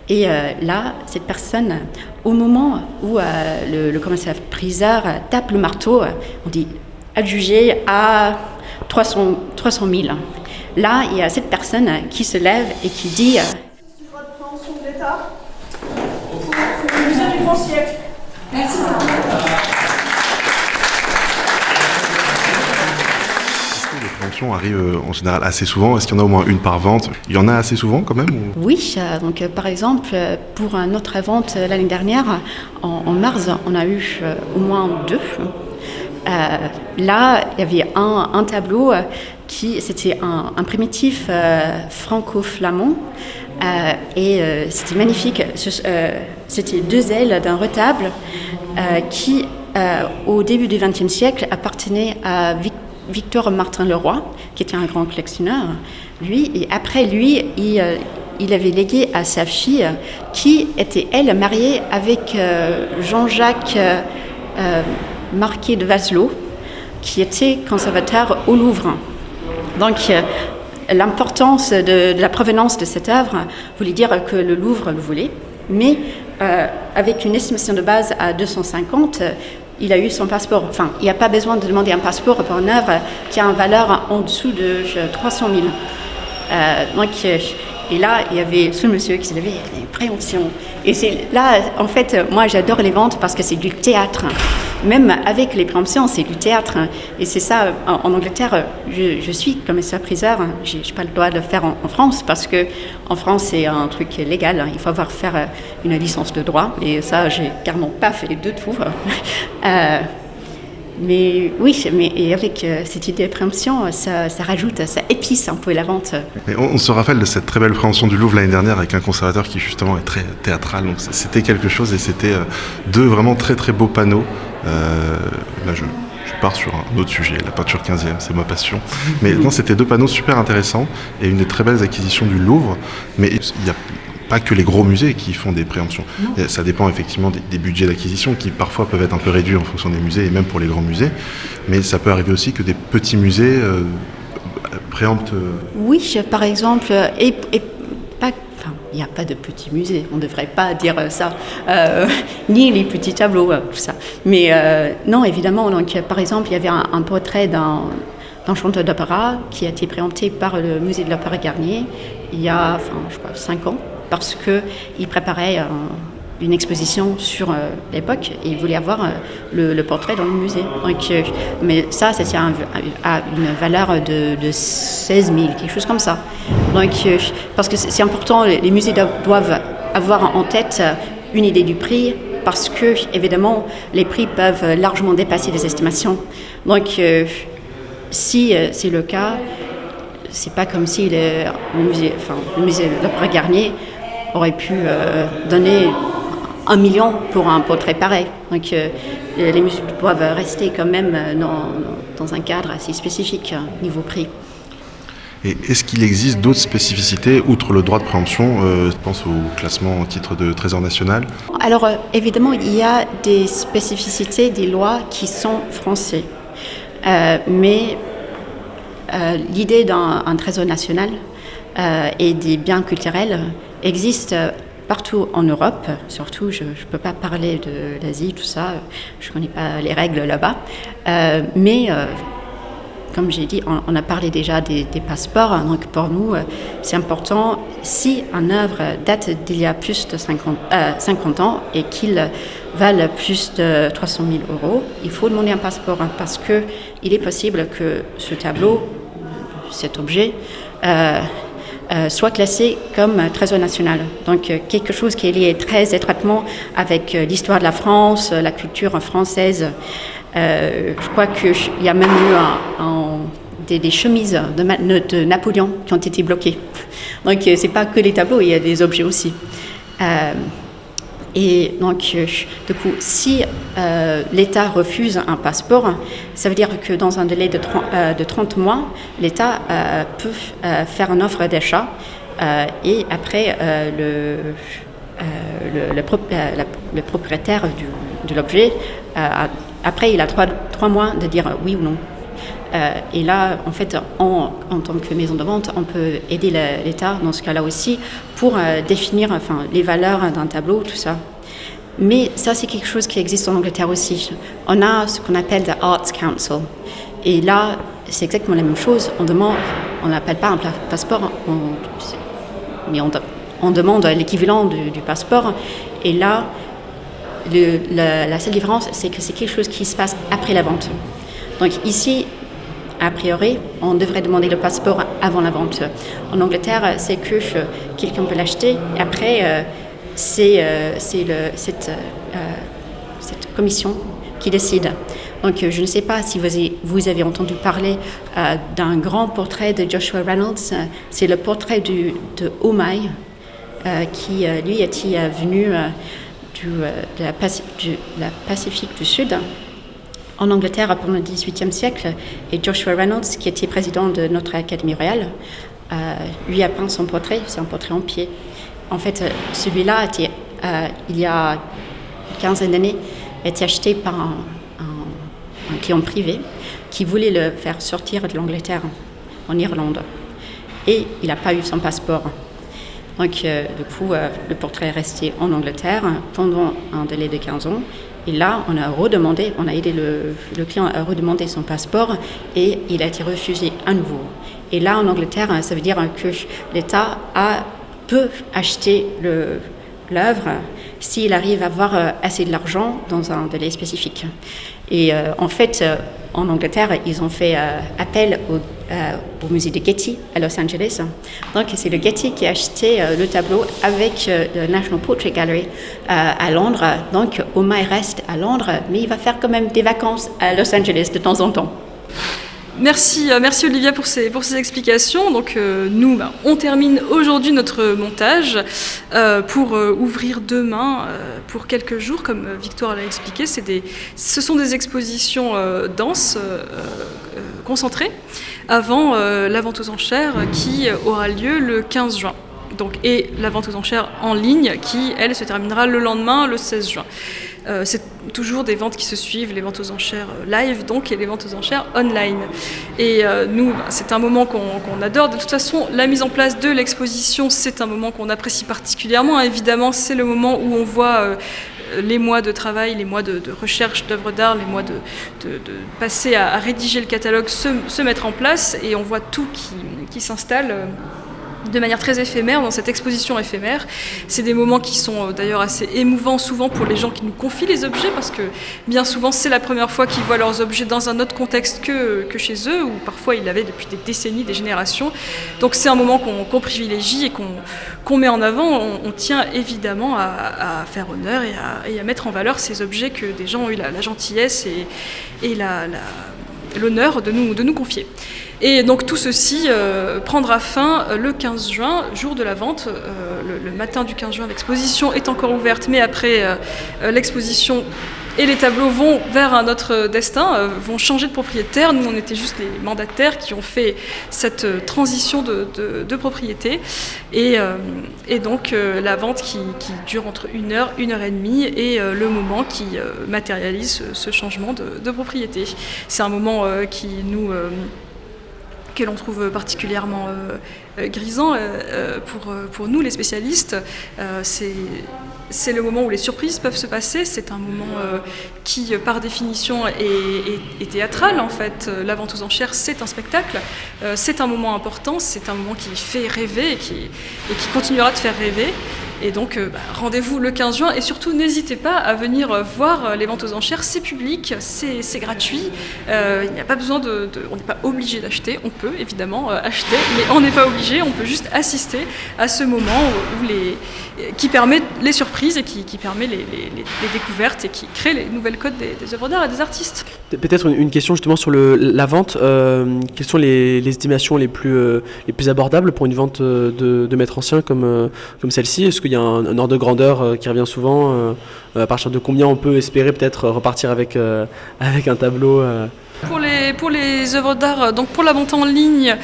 Et là, cette personne, au moment où le commissaire-priseur tape le marteau, on dit adjugé à 300 000. Là, il y a cette personne qui se lève et qui dit
droit de préemption de l'État au musée du grand siècle. Merci.
Les préemptions arrivent en général assez souvent. Est-ce qu'il y en a au moins une par vente? Il y en a assez souvent quand même ou...
Oui, donc par exemple, pour notre vente l'année dernière, en mars, on a eu au moins 2. Là, il y avait un tableau c'était un primitif franco-flamand et c'était magnifique. C'était 2 ailes d'un retable qui, au début du XXe siècle, appartenait à Victor Martin Leroy, qui était un grand collectionneur. Lui, et après lui, il avait légué à sa fille, qui était, elle, mariée avec Jean-Jacques Marquis de Vaslot, qui était conservateur au Louvre. Donc, l'importance de la provenance de cette œuvre voulait dire que le Louvre le voulait, mais avec une estimation de base à 250, il a eu son passeport. Enfin, il n'y a pas besoin de demander un passeport pour une œuvre qui a une valeur en dessous de 300 000. Et là, il y avait ce monsieur qui s'est levé, il y avait une préemption. Et c'est là, en fait, moi j'adore les ventes parce que c'est du théâtre. Même avec les préemptions, c'est du théâtre. Et c'est ça, en Angleterre, je suis commissaire-priseur. Je n'ai pas le droit de le faire en France parce qu'en France, c'est un truc légal. Il faut avoir faire une licence de droit. Et ça, j'ai carrément pas fait de tout. Mais oui, et avec cette idée de préemption, ça rajoute, ça épice un peu la vente.
Et on se rappelle de cette très belle préemption du Louvre l'année dernière avec un conservateur qui justement est très théâtral. Donc c'était quelque chose et c'était 2 vraiment très très beaux panneaux. Là je pars sur un autre sujet, la peinture 15e, c'est ma passion. Mais non, c'était 2 panneaux super intéressants et une des très belles acquisitions du Louvre. Mais il y a pas que les gros musées qui font des préemptions. Ça dépend effectivement des budgets d'acquisition qui parfois peuvent être un peu réduits en fonction des musées et même pour les grands musées. Mais ça peut arriver aussi que des petits musées préemptent...
Oui, par exemple, il n'y a pas de petits musées, on ne devrait pas dire ça, ni les petits tableaux, tout ça. Mais non, évidemment, donc, par exemple, il y avait un portrait d'un chanteur d'opéra qui a été préempté par le musée de l'Opéra Garnier il y a, je crois, 5 ans, parce qu'il préparait une exposition sur l'époque et il voulait avoir le portrait dans le musée. Donc, mais ça c'est à une valeur de 16 000, quelque chose comme ça. Donc, parce que c'est important, les musées doivent avoir en tête une idée du prix, parce que, évidemment, les prix peuvent largement dépasser les estimations. Donc, si c'est le cas, c'est pas comme si le musée Lepre Garnier aurait pu donner 1 million pour un portrait pareil. Donc, les musées doivent rester quand même dans un cadre assez spécifique niveau prix.
Et est-ce qu'il existe d'autres spécificités, outre le droit de préemption, je pense au classement au titre de trésor national?
Alors, évidemment, il y a des spécificités des lois qui sont françaises. Mais l'idée d'un trésor national et des biens culturels existe partout en Europe. Surtout, je ne peux pas parler de l'Asie, tout ça, je ne connais pas les règles là-bas. Mais comme j'ai dit, on a parlé déjà des passeports. Donc pour nous, c'est important, si une œuvre date d'il y a plus de 50 ans et qu'il valent plus de 300 000 €, il faut demander un passeport parce qu'il est possible que ce tableau, cet objet, soit classé comme trésor national. Donc quelque chose qui est lié très étroitement avec l'histoire de la France, la culture française. Je crois qu'il y a même eu des chemises de Napoléon qui ont été bloquées. Donc c'est pas que les tableaux, il y a des objets aussi. Et donc, du coup, si l'État refuse un passeport, ça veut dire que dans un délai de 30 mois, l'État peut faire une offre d'achat et après, le propriétaire de l'objet, après, il a 3 mois de dire oui ou non. Et là, en fait, en tant que maison de vente, on peut aider l'État dans ce cas-là aussi pour définir les valeurs d'un tableau, tout ça. Mais ça, c'est quelque chose qui existe en Angleterre aussi. On a ce qu'on appelle the Arts Council. Et là, c'est exactement la même chose. On n'appelle pas un passeport, mais on demande l'équivalent du passeport. Et là, la seule différence, c'est que c'est quelque chose qui se passe après la vente. Donc ici, a priori, on devrait demander le passeport avant la vente. En Angleterre, c'est que quelqu'un peut l'acheter. Et après, c'est cette commission qui décide. Donc, je ne sais pas si vous avez entendu parler d'un grand portrait de Joshua Reynolds. C'est le portrait de Omai, qui, lui, était venu de la Pacifique du Sud, en Angleterre pendant le XVIIIe siècle, et Joshua Reynolds, qui était président de notre Académie royale, lui a peint son portrait, c'est un portrait en pied. En fait, celui-là, il y a une quinzaine d'années, a été acheté par un client privé qui voulait le faire sortir de l'Angleterre, en Irlande. Et il n'a pas eu son passeport. Donc, du coup, le portrait est resté en Angleterre pendant un délai de 15 ans. Et là, on a aidé le client à redemander son passeport et il a été refusé à nouveau. Et là, en Angleterre, ça veut dire que l'État peut acheter l'œuvre s'il arrive à avoir assez de l'argent dans un délai spécifique. Et en fait, en Angleterre, ils ont fait appel au musée de Getty à Los Angeles. Donc, c'est le Getty qui a acheté le tableau avec le National Portrait Gallery à Londres. Donc, Omai reste à Londres, mais il va faire quand même des vacances à Los Angeles de temps en temps.
Merci Olivia pour ces explications. Donc nous, on termine aujourd'hui notre montage pour ouvrir demain pour quelques jours, comme Victoire l'a expliqué. Ce sont des expositions denses, concentrées, avant la vente aux enchères qui aura lieu le 15 juin. Donc, et la vente aux enchères en ligne qui, elle, se terminera le lendemain, le 16 juin. C'est toujours des ventes qui se suivent, les ventes aux enchères live donc et les ventes aux enchères online. Et nous, c'est un moment qu'on adore. De toute façon, la mise en place de l'exposition, c'est un moment qu'on apprécie particulièrement. Évidemment, c'est le moment où on voit les mois de travail, les mois de recherche d'œuvres d'art, les mois de passer à rédiger le catalogue se mettre en place et on voit tout qui s'installe de manière très éphémère, dans cette exposition éphémère. C'est des moments qui sont d'ailleurs assez émouvants souvent pour les gens qui nous confient les objets, parce que bien souvent c'est la première fois qu'ils voient leurs objets dans un autre contexte que chez eux, ou parfois ils l'avaient depuis des décennies, des générations. Donc c'est un moment qu'on privilégie et qu'on met en avant. On tient évidemment à faire honneur et à mettre en valeur ces objets que des gens ont eu la gentillesse et l'honneur de nous confier. Et donc tout ceci prendra fin le 15 juin, jour de la vente. Le matin du 15 juin, l'exposition est encore ouverte, mais après l'exposition et les tableaux vont vers un autre destin, vont changer de propriétaire. Nous, on était juste les mandataires qui ont fait cette transition de propriété. Et donc la vente qui dure entre 1 heure, 1 heure et demie, et le moment qui matérialise ce changement de propriété. C'est un moment que l'on trouve particulièrement grisant pour nous, les spécialistes. C'est le moment où les surprises peuvent se passer. C'est un moment qui, par définition, est théâtral, en fait. La vente aux enchères, c'est un spectacle. C'est un moment important, c'est un moment qui fait rêver et qui continuera de faire rêver. Et donc, rendez-vous le 15 juin. Et surtout, n'hésitez pas à venir voir les ventes aux enchères. C'est public, c'est gratuit. Il n'y a pas besoin on n'est pas obligé d'acheter. On peut évidemment acheter, mais on n'est pas obligé. On peut juste assister à ce moment qui permet les surprises et qui permet les découvertes et qui crée les nouvelles codes des œuvres d'art et des artistes.
Peut-être une question justement sur la vente. Quelles sont les estimations les plus abordables pour une vente de maîtres anciens comme celle-ci? Est-ce qu'il y a un ordre de grandeur qui revient souvent? À partir de combien on peut espérer peut-être repartir avec un tableau
Pour les œuvres d'art, donc pour la vente en ligne,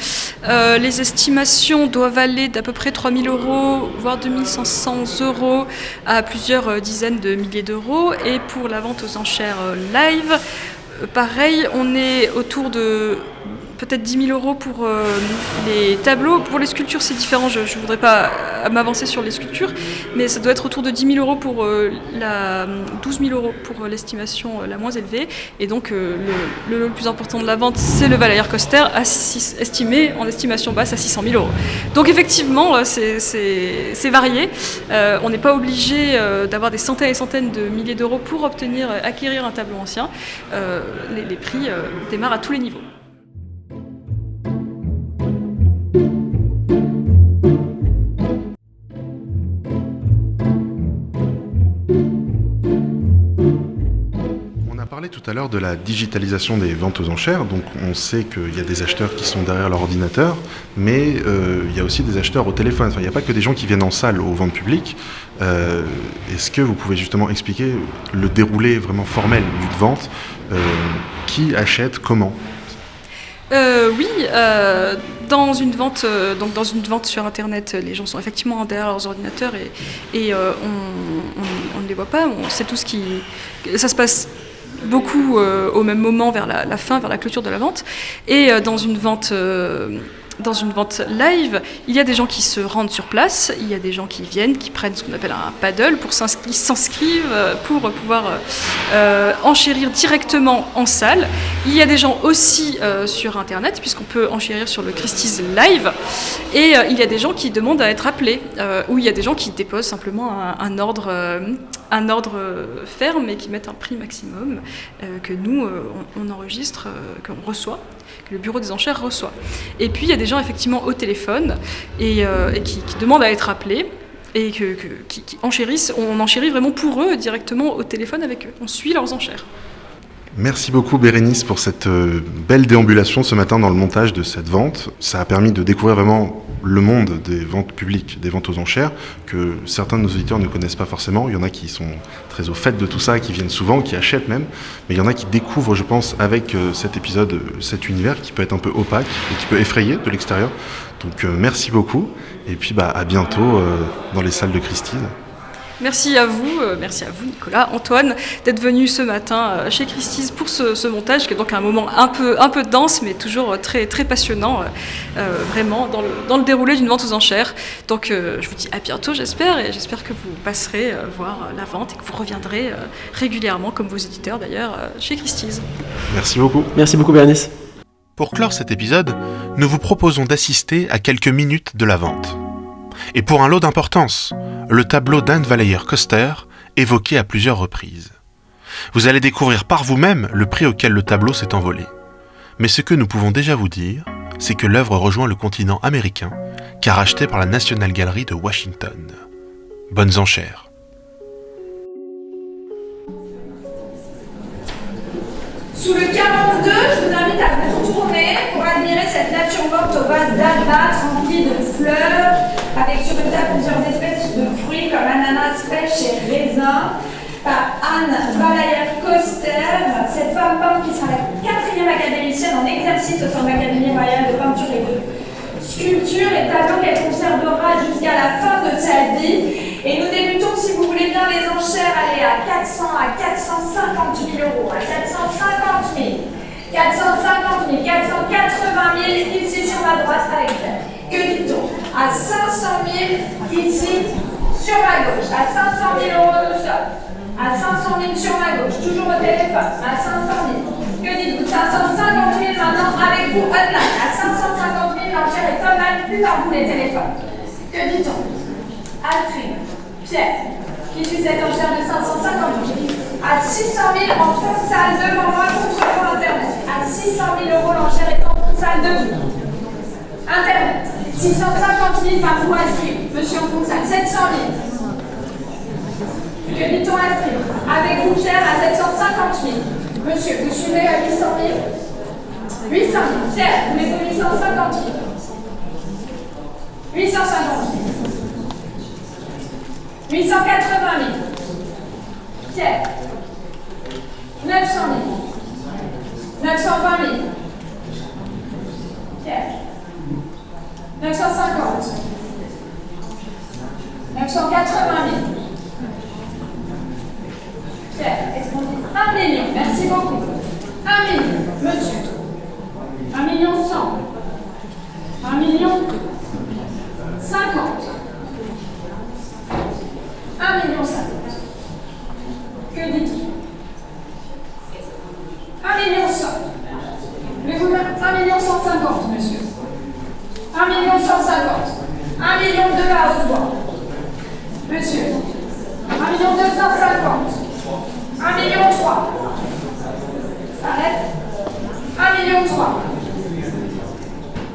les estimations doivent aller d'à peu près 3 000 €, voire 2 500 € à plusieurs dizaines de milliers d'euros. Et pour la vente aux enchères live, pareil, on est autour de peut-être 10 000 € pour les tableaux. Pour les sculptures, c'est différent, je ne voudrais pas m'avancer sur les sculptures, mais ça doit être autour de 10 000 € pour 12 000 € pour l'estimation la moins élevée. Et donc, le plus important de la vente, c'est le Valeyre Coster, estimé en estimation basse à 600 000 €. Donc, effectivement, c'est varié. On n'est pas obligé d'avoir des centaines et centaines de milliers d'euros pour acquérir un tableau ancien. Les prix démarrent à tous les niveaux.
On parlait tout à l'heure de la digitalisation des ventes aux enchères, donc on sait qu'il y a des acheteurs qui sont derrière leur ordinateur, mais il y a aussi des acheteurs au téléphone. Enfin, il n'y a pas que des gens qui viennent en salle aux ventes publiques. Est-ce que vous pouvez justement expliquer le déroulé vraiment formel d'une vente? Qui achète comment?
Oui, dans une vente sur Internet, les gens sont effectivement derrière leurs ordinateurs et on ne les voit pas. On sait tous ça se passe beaucoup au même moment, vers la fin, vers la clôture de la vente. Et dans une vente live, il y a des gens qui se rendent sur place, il y a des gens qui viennent, qui prennent ce qu'on appelle un paddle, qui s'inscrivent pour pouvoir enchérir directement en salle. Il y a des gens aussi sur Internet, puisqu'on peut enchérir sur le Christie's Live. Et il y a des gens qui demandent à être appelés, ou il y a des gens qui déposent simplement un ordre ferme et qui mettent un prix maximum que nous, on enregistre, qu'on reçoit, que le bureau des enchères reçoit. Et puis il y a des gens effectivement au téléphone et qui demandent à être appelés et qui enchérissent. On enchérit vraiment pour eux directement au téléphone avec eux. On suit leurs enchères.
Merci beaucoup Bérénice pour cette belle déambulation ce matin dans le montage de cette vente. Ça a permis de découvrir vraiment le monde des ventes publiques, des ventes aux enchères, que certains de nos auditeurs ne connaissent pas forcément. Il y en a qui sont très au fait de tout ça, qui viennent souvent, qui achètent même. Mais il y en a qui découvrent, je pense, avec cet épisode, cet univers qui peut être un peu opaque et qui peut effrayer de l'extérieur. Donc merci beaucoup. Et puis à bientôt dans les salles de Christie's.
Merci à vous Nicolas, Antoine, d'être venus ce matin chez Christie's pour ce montage, qui est donc un moment un peu dense, mais toujours très, très passionnant, vraiment, dans le déroulé d'une vente aux enchères. Donc je vous dis à bientôt, j'espère, et j'espère que vous passerez voir la vente et que vous reviendrez régulièrement, comme vos éditeurs d'ailleurs, chez Christie's.
Merci beaucoup.
Merci beaucoup Bérénice.
Pour clore cet épisode, nous vous proposons d'assister à quelques minutes de la vente. Et pour un lot d'importance, le tableau d'Anne Valayer-Coster, évoqué à plusieurs reprises. Vous allez découvrir par vous-même le prix auquel le tableau s'est envolé. Mais ce que nous pouvons déjà vous dire, c'est que l'œuvre rejoint le continent américain, car achetée par la National Gallery de Washington. Bonnes enchères.
Sous le 42, je vous invite à vous retourner pour admirer cette nature morte aux vases d'albâtre remplie de fleurs, avec sur une table plusieurs espèces de fruits comme ananas, pêche et raisin, par Anne Valayer-Coster, cette femme peintre qui sera la 4e académicienne en exercice au sein de l'Académie royale de peinture et de sculpture, et tableau qu'elle conservera jusqu'à la fin de sa vie. Et nous débutons, si vous voulez bien, les enchères, allez, à 450 000 euros, à 450 000, 450 000, 480 000, ici sur ma droite avec elle. Que dit-on? À 500 000, ici sur ma gauche, à 500 000 euros nous sommes, à 500 000 sur ma gauche, toujours au téléphone, à 500 000. Que dites-vous? 550 000 maintenant avec vous online, à 550 000, l'enchère est online, plus par vous les téléphones. Que dit-on? Astrid, Pierre, qui suit cette enchère de 550 000, à 600 000 en fond de salle devant moi contre fond internet. À 600 000 euros, l'enchère est en fond de salle de vous. Internet, 650 000 par vous Astrid, monsieur en fond de salle, 700 000. Que dit-on Astrid? Avec vous Pierre à 750 000. Monsieur, vous suivez à 800 000. 800 000. Pierre, vous mettez 850 000. 850 000. 880 000. Pierre. 900 000. 920 000. Pierre. 950. 980 000. Pierre, est-ce qu'on dit 1 million? Merci beaucoup. 1 million, monsieur. 1 million 100. 1 million 50. 1 million 50. Que dites-vous? 1 million 100. Voulez-vous mettre 1 million 150, monsieur? 1 million 150. 1 million 2 à haute voix. Monsieur. 1 million 250. 1 million 3. S'arrête. 1 million 3.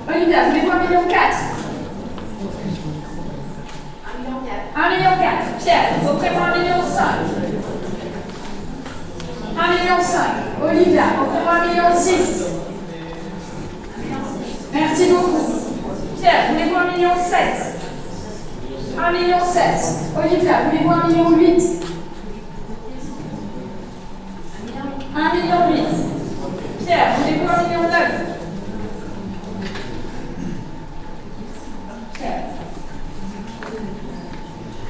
Olivia, voulez-vous 1 million 4? 1 million 4. Pierre, offrez-moi 1 million 5. 1 million 5. Olivia, offrez-moi 1 million 6. Merci beaucoup. Pierre, voulez-vous 1 million 7? 1 million 7. Olivia, voulez-vous 1 million 8? 1 million 8. Pierre, voulez-vous 1 million 9? Pierre.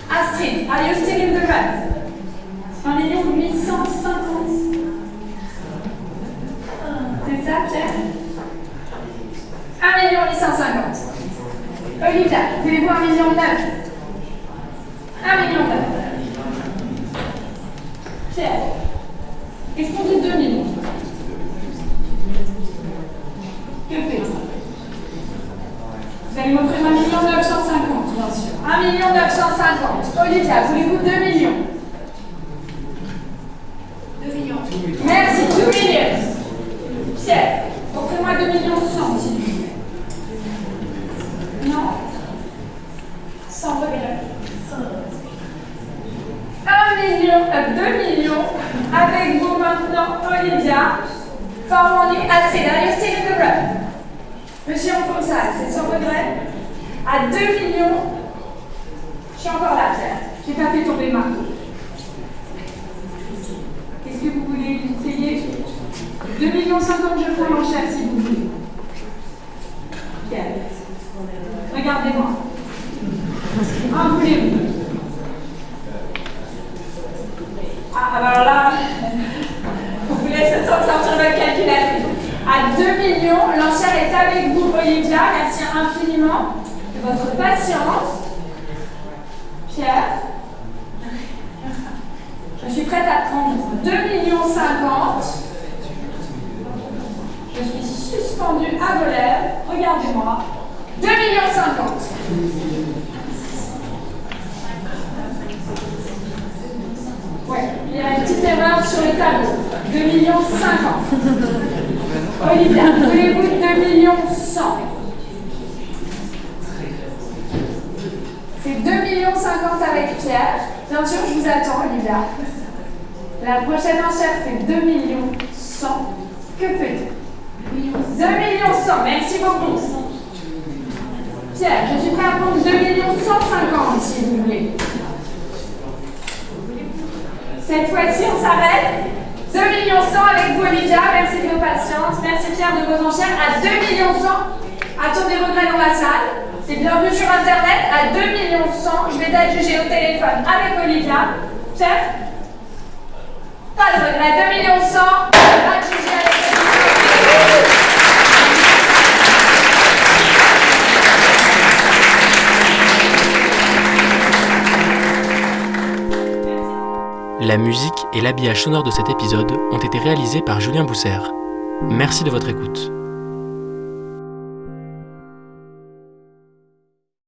Astrid, are you still in the run? 1 million 850. C'est ça, Pierre? 1 million 850. Olivia, voulez-vous 1 million 9? 1 million 9. Pierre, est-ce qu'on dit 2 millions? Que faites-vous? Vous allez m'offrir 1 million 950, bien sûr. 1 million 950. Olivia, voulez-vous 2 millions? 2 millions. Merci, 2 millions. Pierre, offrez-moi 2 millions 100, s'il vous plaît. Non. Sans regret. 2 millions. Avec vous maintenant, Olivia. Formandie, Astrid, are you still in the run? Monsieur Enfonsal, c'est sans regret. À 2 millions. Je suis encore là, Pierre. J'ai pas fait tomber le marteau. Qu'est-ce que vous voulez essayer? 2 millions 50, je prends l'enchère si vous voulez. Pierre. Regardez-moi. En voulez-vous? Ah, alors là, vous voulez se sortir le calculatrice. À 2 millions, l'enchère est avec vous, Olivia. Merci infiniment de votre patience. Pierre, je suis prête à prendre 2 millions 50. Je suis suspendu à vos lèvres, regardez-moi, 2,50 millions. Ouais, il y a une petite erreur sur le tableau. 2,50 millions. Olivia, voulez-vous 2,1 millions? C'est 2,50 millions avec Pierre. Bien sûr, je vous attends, Olivia. La prochaine enchère fait 2,1 millions. Que faites-vous? 2,1 millions. Merci beaucoup. Pierre, je suis prêt à prendre 2,150 millions si vous voulez. Cette fois-ci, on s'arrête. 2,1 millions avec vous, Olivia. Merci de vos patience. Merci, Pierre, de vos enchères. À 2,1 millions. Attendez vos graines dans la salle. C'est bienvenu sur Internet. À 2,1 millions. Je vais t'adjuger au téléphone avec Olivia. Pierre, pas de regret. 2,1 millions. Adjugé avec Olivia.
La musique et l'habillage sonore de cet épisode ont été réalisés par Julien Bousser. Merci de votre écoute.